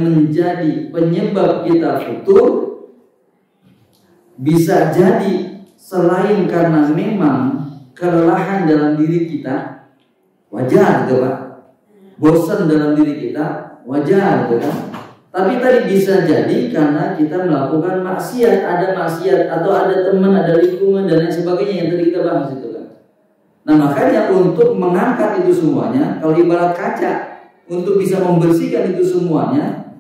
menjadi penyebab kita futur bisa jadi selain karena memang kelelahan dalam diri kita, wajar gitu Pak. Bosan dalam diri kita, wajar gitu kan. Tapi tadi bisa jadi karena kita melakukan maksiat, ada maksiat atau ada teman, ada lingkungan dan lain sebagainya yang tadi kita bahas itu kan. Nah makanya untuk mengangkat itu semuanya, kalau ibarat kaca, untuk bisa membersihkan itu semuanya,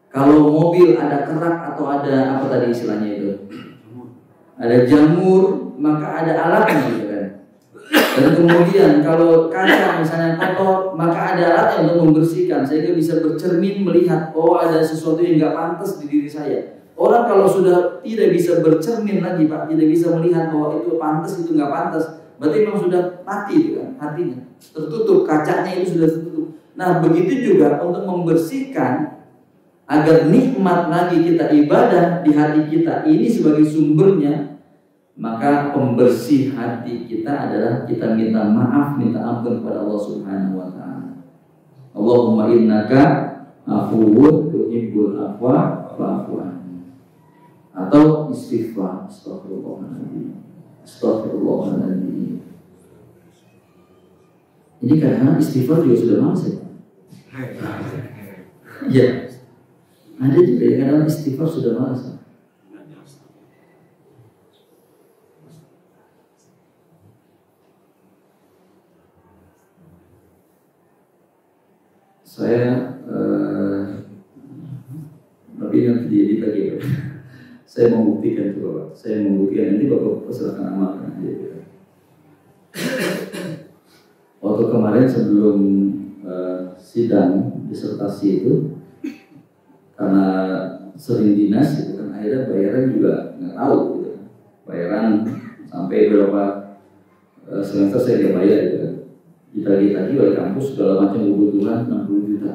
kalau mobil ada kerak atau ada apa tadi istilahnya itu, ada jamur, maka ada alatnya gitu kan. Dan kemudian kalau kaca misalnya kotor, maka ada alatnya untuk membersihkan sehingga bisa bercermin melihat, oh ada sesuatu yang nggak pantas di diri saya. Orang kalau sudah tidak bisa bercermin lagi Pak, tidak bisa melihat bahwa itu pantas, itu nggak pantas, berarti memang sudah mati itu kan, hatinya tertutup, kacanya itu sudah tertutup. Nah begitu juga untuk membersihkan agar nikmat lagi kita ibadah di hati kita ini sebagai sumbernya, maka pembersih hati kita adalah kita minta maaf, minta ampun kepada Allah Subhanahu wa taala. Allahumma innaka afuwwun tuhibbul afwa fa'fu anni. Atau istighfar, astagfirullahaladzim, astagfirullahaladzim. Ini kadang-kadang istighfar juga sudah malas ya. Iya. Ada juga yang kadang istighfar sudah malas. Saya tapi nanti diedit lagi ya. Saya membuktikan itu Bapak. Saya membuktikan, nanti Bapak silakan amalkan aja. Waktu kemarin sebelum sidang disertasi itu, karena sering dinas gitu kan, akhirnya bayaran juga nggak tahu gitu. Bayaran sampai berapa semester saya nggak bayar gitu kan. Ditagih-tagih oleh kampus segala macam kebutuhan 60 juta.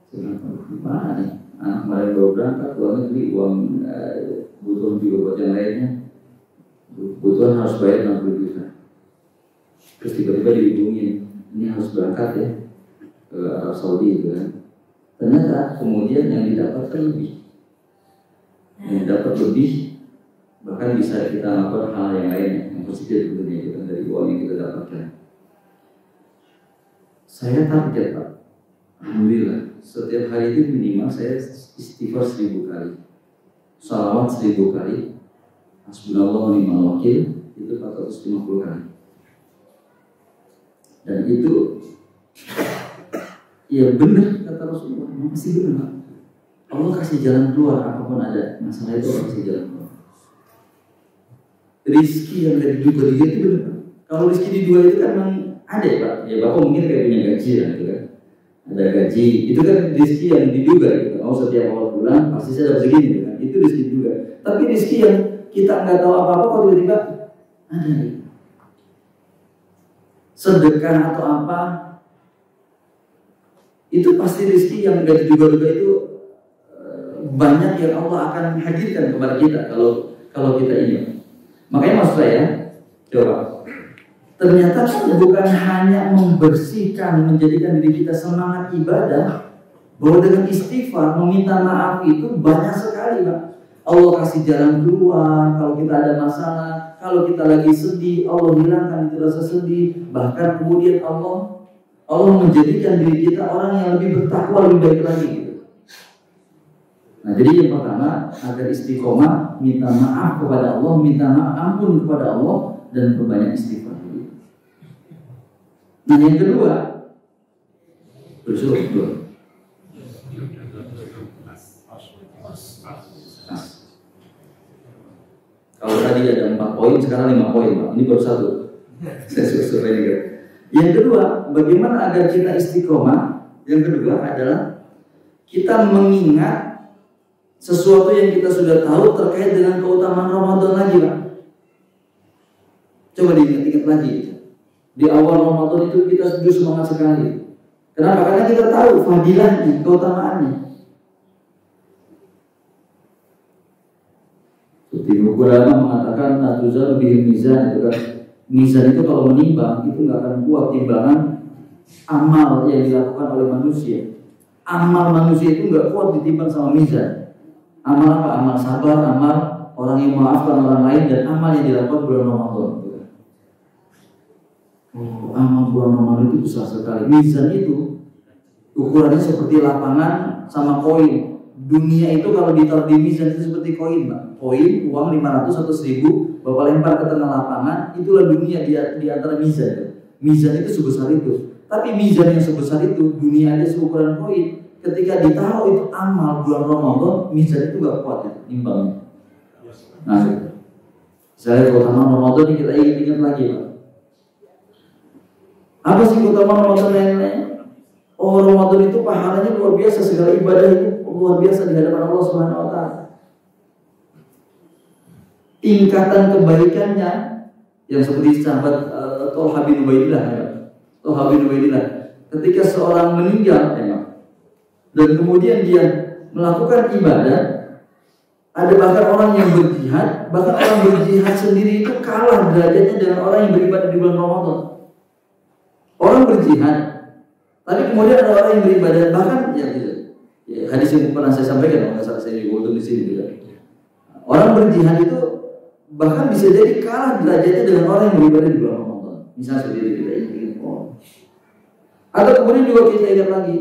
Gimana nih? Anak kemarin baru berangkat luar negeri, uang kebutuhan juga buat yang lainnya. Kebutuhan harus bayar 60 juta. Terus tiba-tiba dihubungin, ini harus berangkat ya ke Arab Saudi gitu kan. Ternyata kemudian yang didapatkan lebih, yang dapat lebih, bahkan bisa kita lakukan hal yang lainnya yang positif tentunya gitu, dari uang yang kita dapatkan. Saya target Pak, alhamdulillah setiap hari itu minimal saya istighfar 1000 kali, salawat 1000 kali, hasbunallah wa ni'mal wakil, itu 450 kali. Dan itu ya benar kata Rasulullah, pasti benar. Allah kasih jalan keluar apapun ada masalah itu, Allah kasih jalan keluar. Rizki yang dari dua itu benar. Kalau rizki di dua itu kan memang ada ya Pak. Ya Bapak mungkin kayak punya gaji lah gitu kan. Ada gaji, itu kan rizki yang diduga gitu. Oh setiap awal bulan pasti saya dapat segini gitu kan. Itu rizki juga. Tapi rizki yang kita nggak tahu apa-apa kok tiba-tiba ada gitu. Sedekah atau apa itu pasti rizki yang nggak diduga-duga itu banyak yang Allah akan hadirkan kepada kita kalau kita ini. Makanya maksud saya, coba ternyata kan bukan hanya membersihkan, menjadikan diri kita semangat ibadah, bahwa dengan istighfar, meminta maaf itu banyak sekali Pak. Allah kasih jalan keluar kalau kita ada masalah, kalau kita lagi sedih, Allah hilangkan itu rasa sedih. Bahkan kemudian Allah menjadikan diri kita orang yang lebih bertakwa, lebih baik lagi gitu. Nah jadi yang pertama agar istiqomah, minta maaf kepada Allah, minta maaf ampun kepada Allah, dan perbanyak istighfar. Nah yang kedua bersyukur. Kalau tadi ada 4 poin, sekarang 5 poin Pak. Ini baru 1. Saya survei juga. Yang kedua, bagaimana agar kita istiqomah? Yang kedua adalah kita mengingat sesuatu yang kita sudah tahu terkait dengan keutamaan Ramadan lagi Pak. Coba diingat-ingat lagi. Di awal Ramadan itu kita justru semangat sekali. Kenapa? Karena kita tahu fadilahnya, keutamaannya. Seperti buku lama mengatakan natuzal bihil mizan, itu kan mizan itu kalau menimbang itu nggak akan kuat timbangan amal yang dilakukan oleh manusia. Amal manusia itu nggak kuat ditimbang sama mizan. Amal apa? Amal sabar, amal orang yang memaafkan orang lain, dan amal yang dilakukan bulan Ramadan. Oh, amal bulan Ramadan itu besar sekali. Mizan itu ukurannya seperti lapangan sama koin. Dunia itu kalau ditaruh di mizan itu seperti koin, Pak. Koin, uang 500 atau 1000, Bapak lempar ke tengah lapangan, itulah dunia di antara mizan. Mizan itu sebesar itu. Tapi mizan yang sebesar itu, dunia aja seukuran koin. Ketika ditaruh itu amal bulan Ramadan, mizan itu gak kuat ya, imbangnya. Nah, saya keutamaan Ramadan ini kita ingat lagi Pak. Apa sih keutamaan Ramadan lain-lain? Oh, Ramadan itu pahalanya luar biasa, segala ibadah itu luar biasa di hadapan Allah Subhanahu wa taala. Tingkatan kebaikannya yang seperti sahabat Thalha bin Ubaidillah ya. Thalha bin Ubaidillah ketika seorang meninggal dan kemudian dia melakukan ibadah, ada bahkan orang yang berjihad, bahkan orang berjihad sendiri itu kalah derajatnya dengan orang yang beribadah di bulan Ramadan. Orang berjihad, tapi kemudian ada orang yang beribadah, bahkan ya hadis yang pernah saya sampaikan, nggak salah saya juga di sini juga. Orang berjihad itu bahkan bisa jadi kalah derajatnya dengan orang yang beribadah di bulan Ramadan. Misalnya seperti kita ingat, atau kemudian juga kita ingat lagi.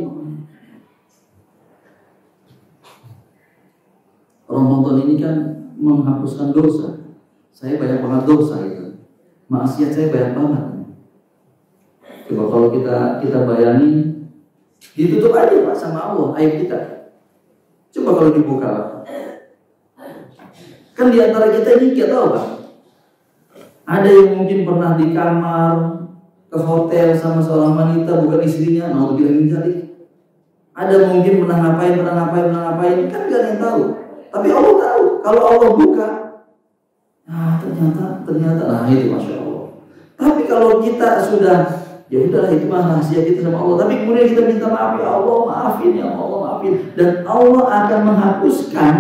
Ramadan ini kan menghapuskan dosa. Saya banyak banget dosa itu. Maksiat saya banyak banget. Coba kalau kita bayangin, ditutup aja Pak sama Allah aib kita. Coba kalau dibuka, kan di antara kita ini kita tahu Pak. Ada yang mungkin pernah di kamar, ke hotel sama seorang wanita bukan istrinya, mau bilang minjali. Ada mungkin pernah ngapain, kan gak ada yang tahu. Tapi Allah tahu. Kalau Allah buka, nah ternyata, nah itu Masya Allah. Tapi kalau kita sudah, ya udahlah itu mah rahasia kita sama Allah. Tapi kemudian kita minta maaf, ya Allah maafin, ya Allah maafin, dan Allah akan menghapuskan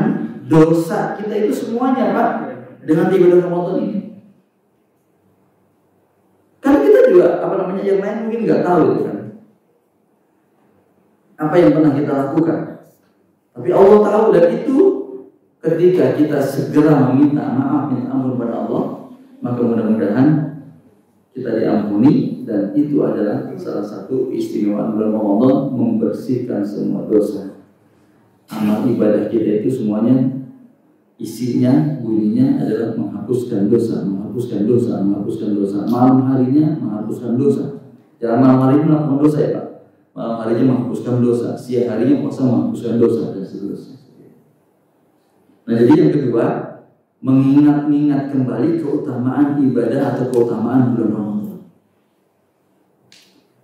dosa kita itu semuanya Pak dengan ibadah Ramadan ini. Karena kita juga yang lain mungkin nggak tahu itu kan apa yang pernah kita lakukan. Tapi Allah tahu, dan itu ketika kita segera meminta maaf, minta ampun kepada Allah, maka mudah-mudahan kita diampuni, dan itu adalah salah satu istimewaan bulan Ramadan, membersihkan semua dosa. Amal ibadah kita itu semuanya isinya, bunyinya adalah menghapuskan dosa, menghapuskan dosa, menghapuskan dosa. Malam harinya menghapuskan dosa. Jangan malam hari melakukan dosa ya Pak. Malam harinya menghapuskan dosa, siang harinya puasa menghapuskan dosa dan seterusnya. Nah jadi yang kedua, mengingat-ingat kembali keutamaan ibadah atau keutamaan bulan Ramadan.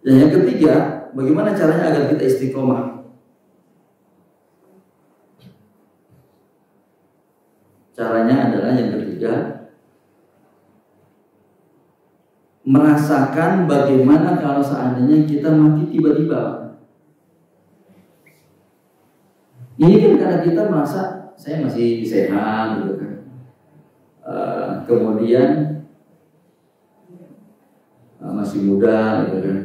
Dan yang ketiga, bagaimana caranya agar kita istiqomah? Caranya adalah yang ketiga, merasakan bagaimana kalau seandainya kita mati tiba-tiba. Ini kan karena kita merasa saya masih sehat gitu kan. Kemudian masih muda gitu kan.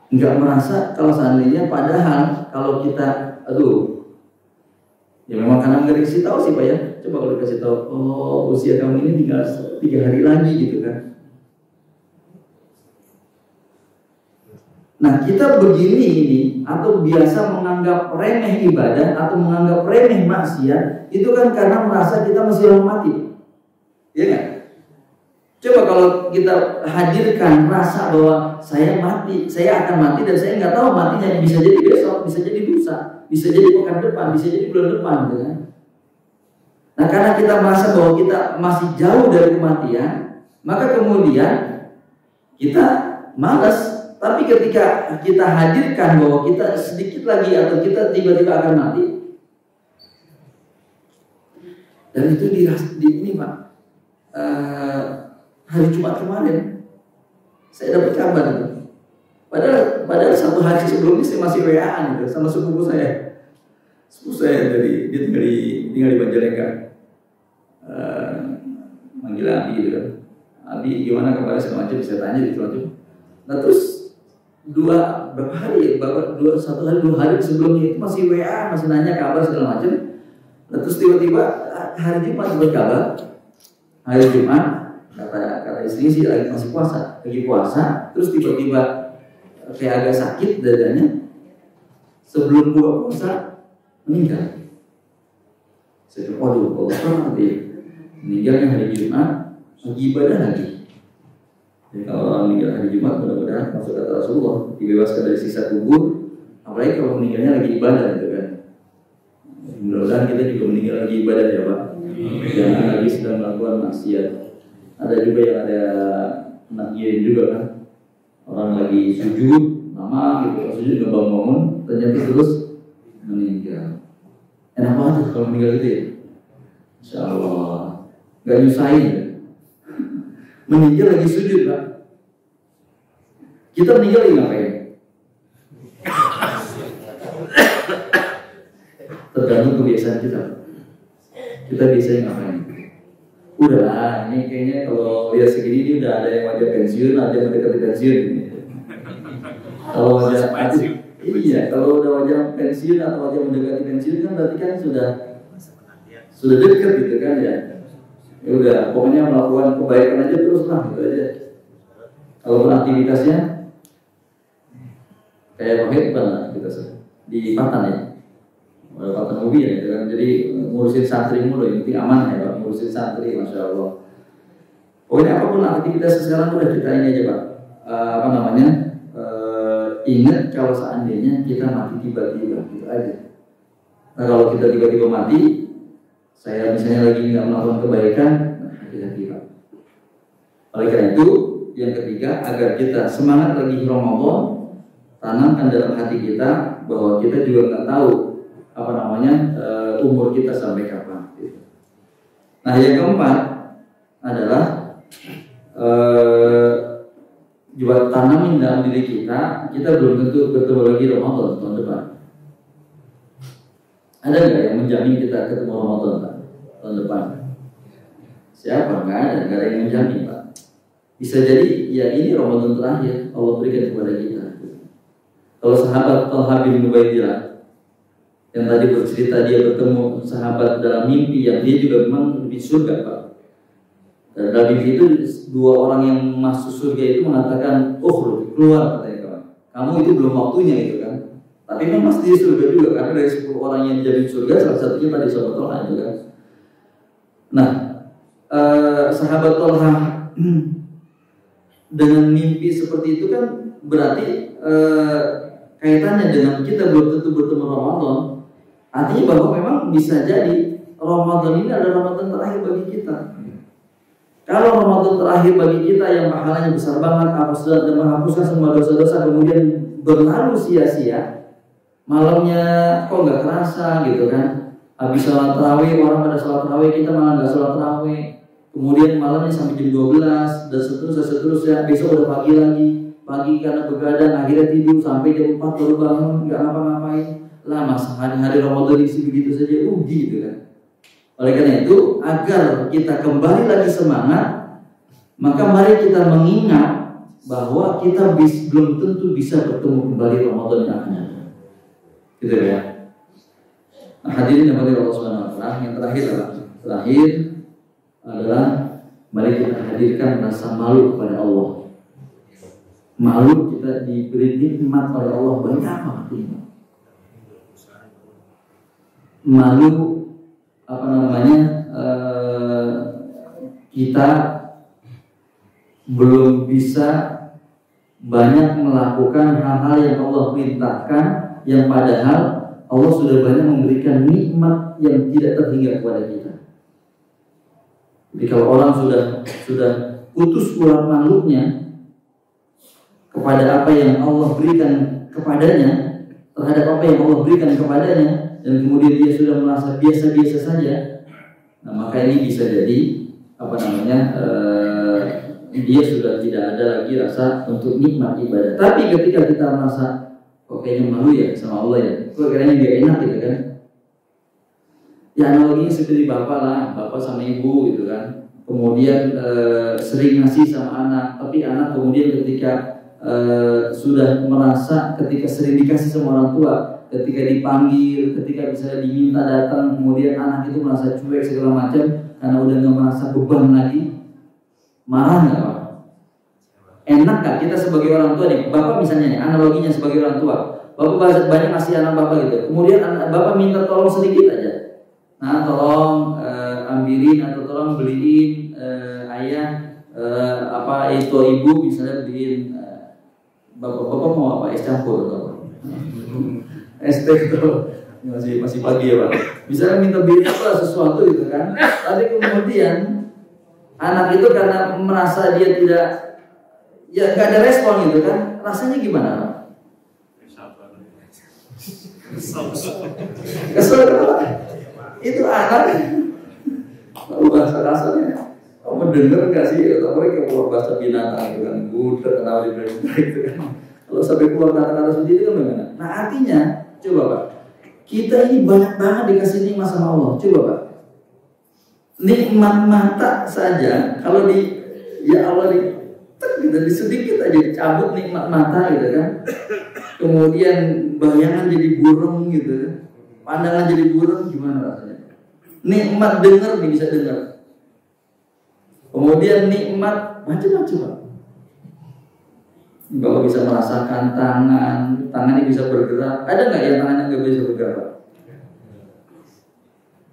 Nggak merasa kalau seandainya, padahal kalau kita ya memang karena nggak dikasih tahu sih Pak ya. Coba kalau dikasih tahu, oh usia kamu ini tinggal 3 hari lagi gitu kan. Nah kita begini ini, atau biasa menganggap remeh ibadah atau menganggap remeh maksiat, itu kan karena merasa kita masih lama mati. Iya nggak? Coba kalau kita hadirkan rasa bahwa saya mati, saya akan mati dan saya nggak tahu matinya, bisa jadi besok, bisa jadi lusa, bisa jadi pekan depan, bisa jadi bulan depan, gitu kan? Nah karena kita merasa bahwa kita masih jauh dari kematian, maka kemudian kita malas. Tapi ketika kita hadirkan bahwa kita sedikit lagi atau kita tiba-tiba akan mati, dan itu di ini Pak, hari Jumat kemarin saya dapat kabar itu. Padahal 1 hari sebelumnya saya masih WA-an gitu sama sepupu saya. Sepupu saya dia tinggal di Majalengka. Manggil Abi gitu. Abi gimana kabarnya segala macam, saya tanya gitu macam. Nah terus 1 hari sebelumnya itu masih WA, masih nanya kabar segala macam. Nah, terus tiba-tiba hari Jumat dapat kabar. Hari Jumat kata istri sih lagi puasa, terus tiba-tiba kayak agak sakit dadanya. Sebelum buka puasa meninggal. Saya bilang, waduh, kalau meninggalnya hari Jumat, lagi ibadah lagi. Jadi kalau orang meninggal hari Jumat, mudah-mudahan masuk kata Rasulullah, dibebaskan dari siksa kubur. Apalagi kalau meninggalnya lagi ibadah gitu kan. Mudah-mudahan kita juga meninggal lagi ibadah ya Pak. Jangan lagi sedang melakukan maksiat. Ada juga yang ada nakiyin juga kan. Orang lagi sujud, lama gitu, sujud nggak bangun, ternyata terus meninggal. Enak banget kalau meninggal gitu ya. Insya Allah, nggak nyusahin. Meninggal lagi sujud Pak. Kita meninggal lagi ngapain? Tergantung kebiasaan kita. Kita biasanya ngapain? Udahlah, ini kayaknya kalau lihat segini ini udah ada yang wajah pensiun, ada yang mendekati pensiun. Kalau wajah pensiun, iya, kalau udah wajah pensiun atau wajah mendekati pensiun kan berarti kan sudah dekat gitu kan ya. Ya udah, pokoknya melakukan kebaikan aja terus lah, gitu aja. Kalau aktivitasnya kayak Rohit lah kita di Patan ya, Patan Ubi ya, gitu kan. Jadi ngurusin santri mulu, yang penting aman ya Pak, ngurusin santri, masya Allah. Pokoknya apapun aktivitas sekarang udah kita ini aja Pak, ingat kalau seandainya kita mati tiba-tiba, gitu aja. Nah kalau kita tiba-tiba mati, saya misalnya lagi nggak melakukan kebaikan, hati-hati Pak. Oleh karena itu, yang ketiga, agar kita semangat lagi Ramadan, tanamkan dalam hati kita bahwa kita juga nggak tahu umur kita sampai kapan. Nah yang keempat adalah juga tanamin dalam diri kita belum tentu bertemu lagi Ramadan tahun depan. Ada nggak yang menjamin kita ketemu Ramadan Pak, tahun depan? Siapa? Nggak ada yang menjamin Pak. Bisa jadi ya ini Ramadan terakhir Allah berikan kepada kita. Kalau sahabat Talha bin Ubaidillah yang tadi bercerita dia bertemu sahabat dalam mimpi yang dia juga memang di surga Pak. Dan dalam mimpi itu 2 orang yang masuk surga itu mengatakan, keluar katanya kawan. Kamu itu belum waktunya itu kan. Tapi memang pasti di surga juga, karena dari 10 orang yang dijamin surga salah satunya tadi sahabat Tolha juga. Nah, sahabat Tolha dengan mimpi seperti itu kan berarti kaitannya dengan kita belum tentu bertemu Ramadan. Artinya bahwa memang bisa jadi Ramadan ini adalah Ramadan terakhir bagi kita. Kalau Ramadan terakhir bagi kita yang pahalanya besar banget, dan menghapuskan semua dosa-dosa, kemudian berlalu sia-sia, malamnya kok nggak terasa gitu kan? Habis sholat tarawih, orang pada sholat tarawih, kita malah nggak sholat tarawih. Kemudian malamnya sampai jam 12 dan seterusnya. Besok udah pagi lagi, pagi karena begadang akhirnya tidur sampai jam 4 baru bangun, nggak ngapa-ngapain. Lama hari-hari Ramadan isi begitu saja, gitu kan? Oleh karena itu, agar kita kembali lagi semangat, maka mari kita mengingat bahwa kita belum tentu bisa bertemu kembali Ramadan yang akan datang. Gitu ya. Nah, hadirin yang Allah Subhanahu wa taala, yang terakhir adalah mari kita hadirkan rasa malu kepada Allah. Malu kita diberi nikmat oleh Allah banyak artinya. Malu kita belum bisa banyak melakukan hal-hal yang Allah perintahkan, yang padahal Allah sudah banyak memberikan nikmat yang tidak terhingga kepada kita. Jadi kalau orang sudah putus urat makhluknya kepada apa yang Allah berikan kepadanya, terhadap apa yang Allah berikan kepadanya, dan kemudian dia sudah merasa biasa-biasa saja, nah maka ini bisa jadi dia sudah tidak ada lagi rasa untuk nikmat ibadah. Tapi ketika kita merasa kok kayaknya malu ya sama Allah ya, kok kayaknya dia enak gitu kan. Ya analoginya seperti bapak sama ibu gitu kan. Kemudian sering ngasih sama anak, tapi anak kemudian ketika sudah merasa ketika sering dikasih sama orang tua, ketika dipanggil, ketika misalnya diminta datang, kemudian anak itu merasa cuek segala macam karena udah nggak merasa beban lagi, marah nggak Pak? Enak nggak kita sebagai orang tua nih, bapak misalnya nih, analoginya sebagai orang tua, bapak banyak ngasih anak bapak gitu, kemudian bapak minta tolong sedikit aja, nah tolong ambilin atau tolong beliin ayah itu ibu misalnya beliin bapak mau apa, es campur atau apa? Es teh tuh masih pagi ya Pak. Misalnya minta beli apa sesuatu gitu kan, tapi kemudian anak itu karena merasa dia nggak ada respon gitu kan, rasanya gimana Pak? Kesel kan? Itu anak. Lalu bahasa kasarnya, kamu dengar nggak sih? Atau mereka keluar bahasa binatang itu kan, budak kenal di itu kan. Kalau sampai keluar kata-kata seperti itu kan bagaimana? Nah artinya, coba Pak, kita ini banyak banget dikasih nikmat sama Allah. Coba Pak, nikmat mata saja, kalau Allah di sedikit aja dicabut nikmat mata gitu kan. Kemudian bayangan jadi burung gitu kan. Pandangan jadi burung, gimana rasanya? Nikmat dengar nih bisa dengar. Kemudian nikmat macam-macam Pak. Bapak bisa merasakan tangannya bisa bergerak. Ada nggak yang tangannya nggak bisa bergerak?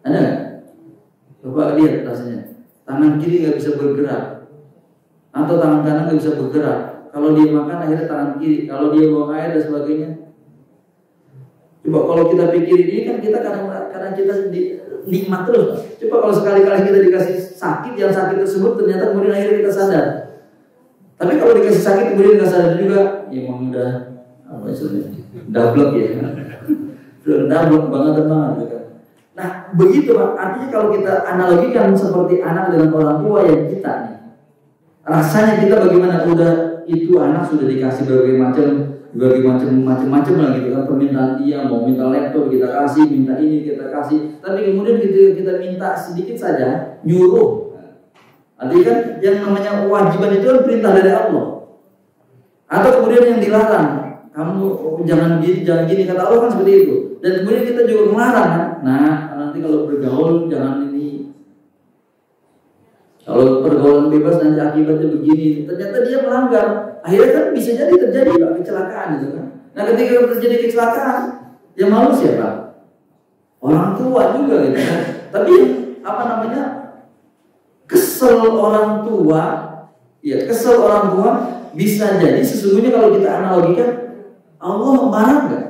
Ada nggak? Coba lihat rasanya. Tangan kiri nggak bisa bergerak, atau tangan kanan nggak bisa bergerak. Kalau dia makan akhirnya tangan kiri, kalau dia buang air dan sebagainya. Coba kalau kita pikirin ini kan kita karena kita nikmat terus. Coba kalau sekali-kali kita dikasih sakit, yang sakit tersebut ternyata kemudian akhirnya kita sadar. Tapi kalau dikasih sakit kemudian nggak sadar juga, ya memang udah apa istilahnya, double ya, udah double banget gitu. Nah begitu Pak, artinya kalau kita analogikan seperti anak dengan orang tua yang kita nih, rasanya kita bagaimana? Udah itu anak sudah dikasih berbagai macam lah gitu kan, permintaan dia mau minta laptop kita kasih, minta ini kita kasih, tapi kemudian kita minta sedikit saja nyuruh. Artinya kan yang namanya kewajiban itu kan perintah dari Allah. Atau kemudian yang dilarang, kamu jangan gini kata Allah kan seperti itu. Dan kemudian kita juga melarang kan. Nah nanti kalau bergaul jangan ini. Kalau pergaulan bebas nanti akibatnya begini. Ternyata dia melanggar. Akhirnya kan bisa jadi terjadi Pak, kecelakaan gitu kan. Nah ketika terjadi kecelakaan, yang malu siapa? Orang tua juga gitu kan. Tapi apa namanya? Kesel orang tua, ya kesel orang tua bisa jadi sesungguhnya kalau kita analogikan Allah marah nggak?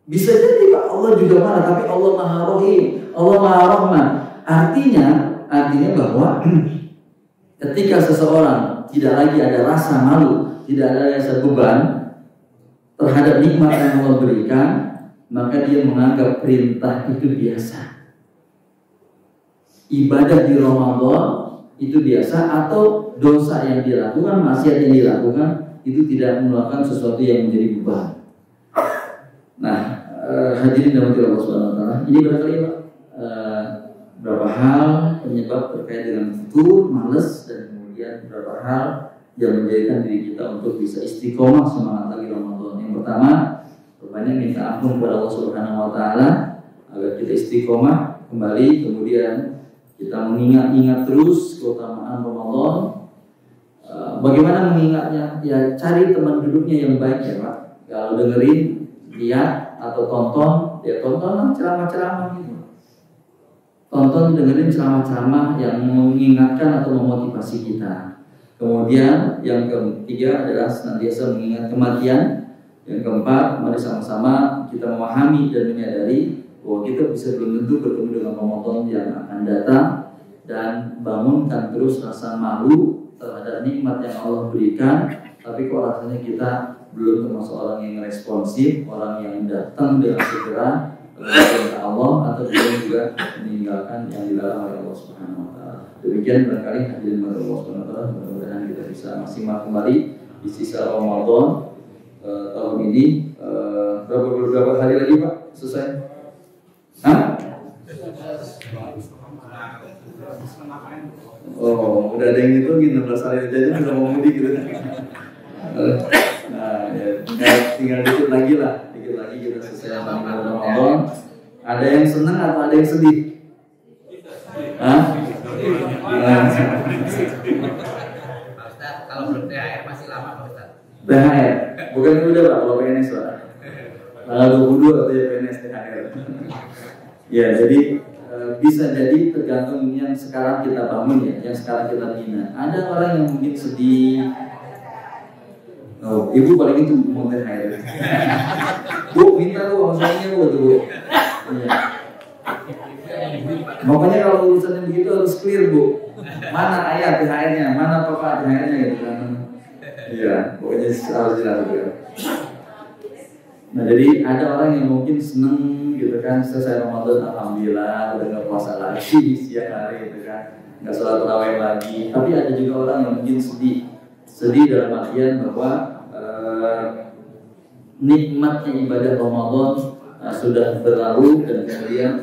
Bisa jadi Pak Allah juga marah, tapi Allah Maha Rahim, Allah Maha Rahman. Artinya bahwa ketika seseorang tidak lagi ada rasa malu, tidak ada rasa beban terhadap nikmat yang Allah berikan, maka dia menganggap perintah itu biasa. Ibadah di Ramadan itu biasa, atau dosa yang dilakukan, maksiat yang dilakukan itu tidak melakukan sesuatu yang menjadi beban. Nah, hadirin dan hadirat Allah Subhanahu wa taala, ini barangkali beberapa hal penyebab terkait dengan futur, malas, dan kemudian beberapa hal yang menjadikan diri kita untuk bisa istiqomah semangat lagi Ramadan. Yang pertama, banyak minta ampun kepada Allah Subhanahu wa taala agar kita istiqomah kembali, kemudian kita mengingat-ingat terus keutamaan Ramadan. Bagaimana mengingatnya? Ya cari teman duduknya yang baik ya Pak. Kalau dengerin, lihat atau tonton, ya tonton ceramah-ceramah gitu. Tonton, dengerin ceramah-ceramah yang mengingatkan atau memotivasi kita. Kemudian yang ketiga adalah senantiasa mengingat kematian. Yang keempat, mari sama-sama kita memahami dan menyadari bahwa kita bisa belum tentu bertemu dengan Ramadan yang akan datang, dan bangunkan terus rasa malu terhadap nikmat yang Allah berikan. Tapi kok rasanya kita belum termasuk orang yang responsif, orang yang datang dengan segera kepada Allah, atau juga meninggalkan yang dilarang oleh Allah Subhanahu wa taala. Demikian barangkali hadirin Allah Subhanahu wa taala, mudah-mudahan kita bisa maksimal kembali di sisa Ramadan tahun ini. Berapa hari lagi Pak selesai? Hah? Oh, udah ada yang itu 16 hari aja udah mau mudik gitu kan. Nah, ya, tinggal dikit lagi kita selesai Ramadan. Ada yang senang atau ada yang sedih? Hah? Kalau belum THR masih lama Pak Ustaz. THR? Bukan udah Pak, kalau PNS Pak. Tanggal 22 katanya PNS THR. Ya, jadi bisa jadi tergantung yang sekarang kita bangun ya, yang sekarang kita bina. Ada orang yang mungkin sedih. Oh, ibu paling itu mau THR. Bu, minta lu maksudnya Bu. Iya. Makanya kalau urusan yang begitu harus clear Bu. Mana ayah THR-nya, mana papa THR-nya gitu kan. Iya, pokoknya harus jelas gitu. Nah, jadi ada orang yang mungkin seneng gitu kan, selesai Ramadan alhamdulillah udah nggak puasa lagi siang hari gitu kan, nggak sholat tarawih lagi. Tapi ada juga orang yang mungkin sedih dalam artian bahwa nikmatnya ibadah Ramadan sudah berlalu, dan kemudian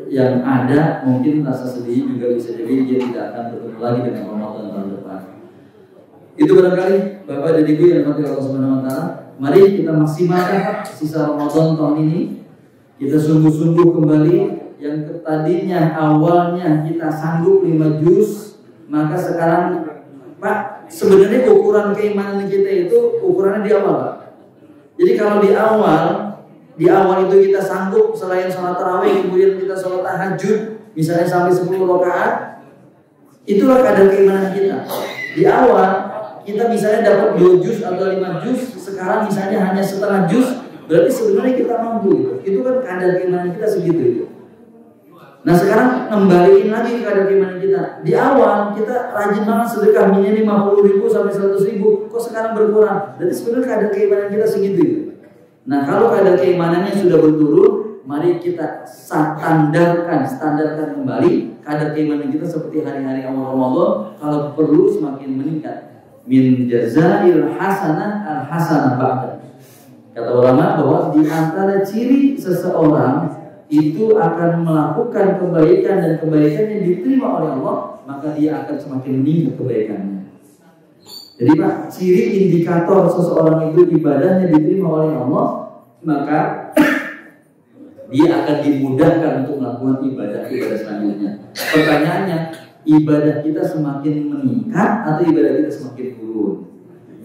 yang ada mungkin rasa sedih juga bisa jadi dia tidak akan bertemu lagi dengan Ramadan tahun depan. Itu barangkali Bapak dan Ibu yang dirahmati Allah Subhanahu wa taala, mari kita maksimalkan sisa Ramadan tahun ini. Kita sungguh-sungguh kembali. Yang tadinya awalnya kita sanggup 5 juz, maka sekarang Pak, sebenarnya ukuran keimanan kita itu ukurannya di awal Pak. Jadi kalau di awal itu kita sanggup selain sholat tarawih, kemudian kita sholat tahajud misalnya sampai 10 rakaat, itulah kadar keimanan kita. Di awal kita misalnya dapat 2 juz atau 5 juz, sekarang misalnya hanya setengah juz, berarti sebenarnya kita mampu gitu. Itu kan kadar keimanan kita segitu gitu. Nah sekarang kembaliin lagi kadar keimanan kita. Di awal kita rajin banget sedekah, minimal 50.000 sampai 100.000, kok sekarang berkurang? Berarti sebenarnya kadar keimanan kita segitu gitu. Nah kalau kadar keimanannya sudah berturun, mari kita standarkan kembali kadar keimanan kita seperti hari-hari awal Ramadan. Kalau perlu semakin meningkat. Min jazail hasanah al hasanah ba'da. Kata ulama bahwa di antara ciri seseorang itu akan melakukan kebaikan dan kebaikannya diterima oleh Allah, maka dia akan semakin meningkat kebaikannya. Jadi Pak, ciri indikator seseorang itu ibadahnya diterima oleh Allah, maka dia akan dimudahkan untuk melakukan ibadah selanjutnya. Pertanyaannya, ibadah kita semakin meningkat atau ibadah kita semakin turun?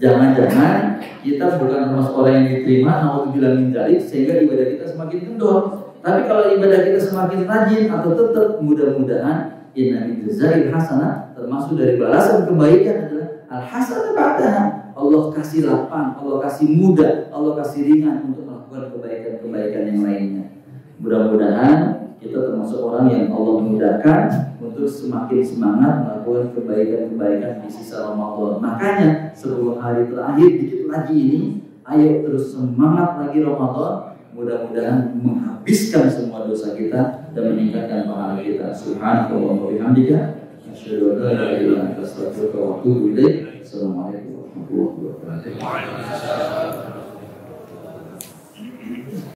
Jangan-jangan kita bukan termasuk orang yang diterima, naudzubillah min dzalik, sehingga ibadah kita semakin kendor. Tapi kalau ibadah kita semakin rajin atau tetap, mudah-mudahan inna min jazail hasanah, termasuk dari balasan kebaikan adalah al hasanah ba'daha. Allah kasih lapang, Allah kasih mudah, Allah kasih ringan untuk melakukan kebaikan-kebaikan yang lainnya. Mudah-mudahan kita termasuk orang yang Allah mudahkan untuk semakin semangat melakukan kebaikan-kebaikan di sisa Ramadan. Makanya 10 hari terakhir dikit lagi ini, ayo terus semangat lagi Ramadan. Mudah-mudahan menghabiskan semua dosa kita dan meningkatkan pahala kita. Subhanallah wa bihamdika, asyhadu an la ilaha illa anta, astaghfiruka wa atubu ilaik. Assalamualaikum warahmatullahi wabarakatuh.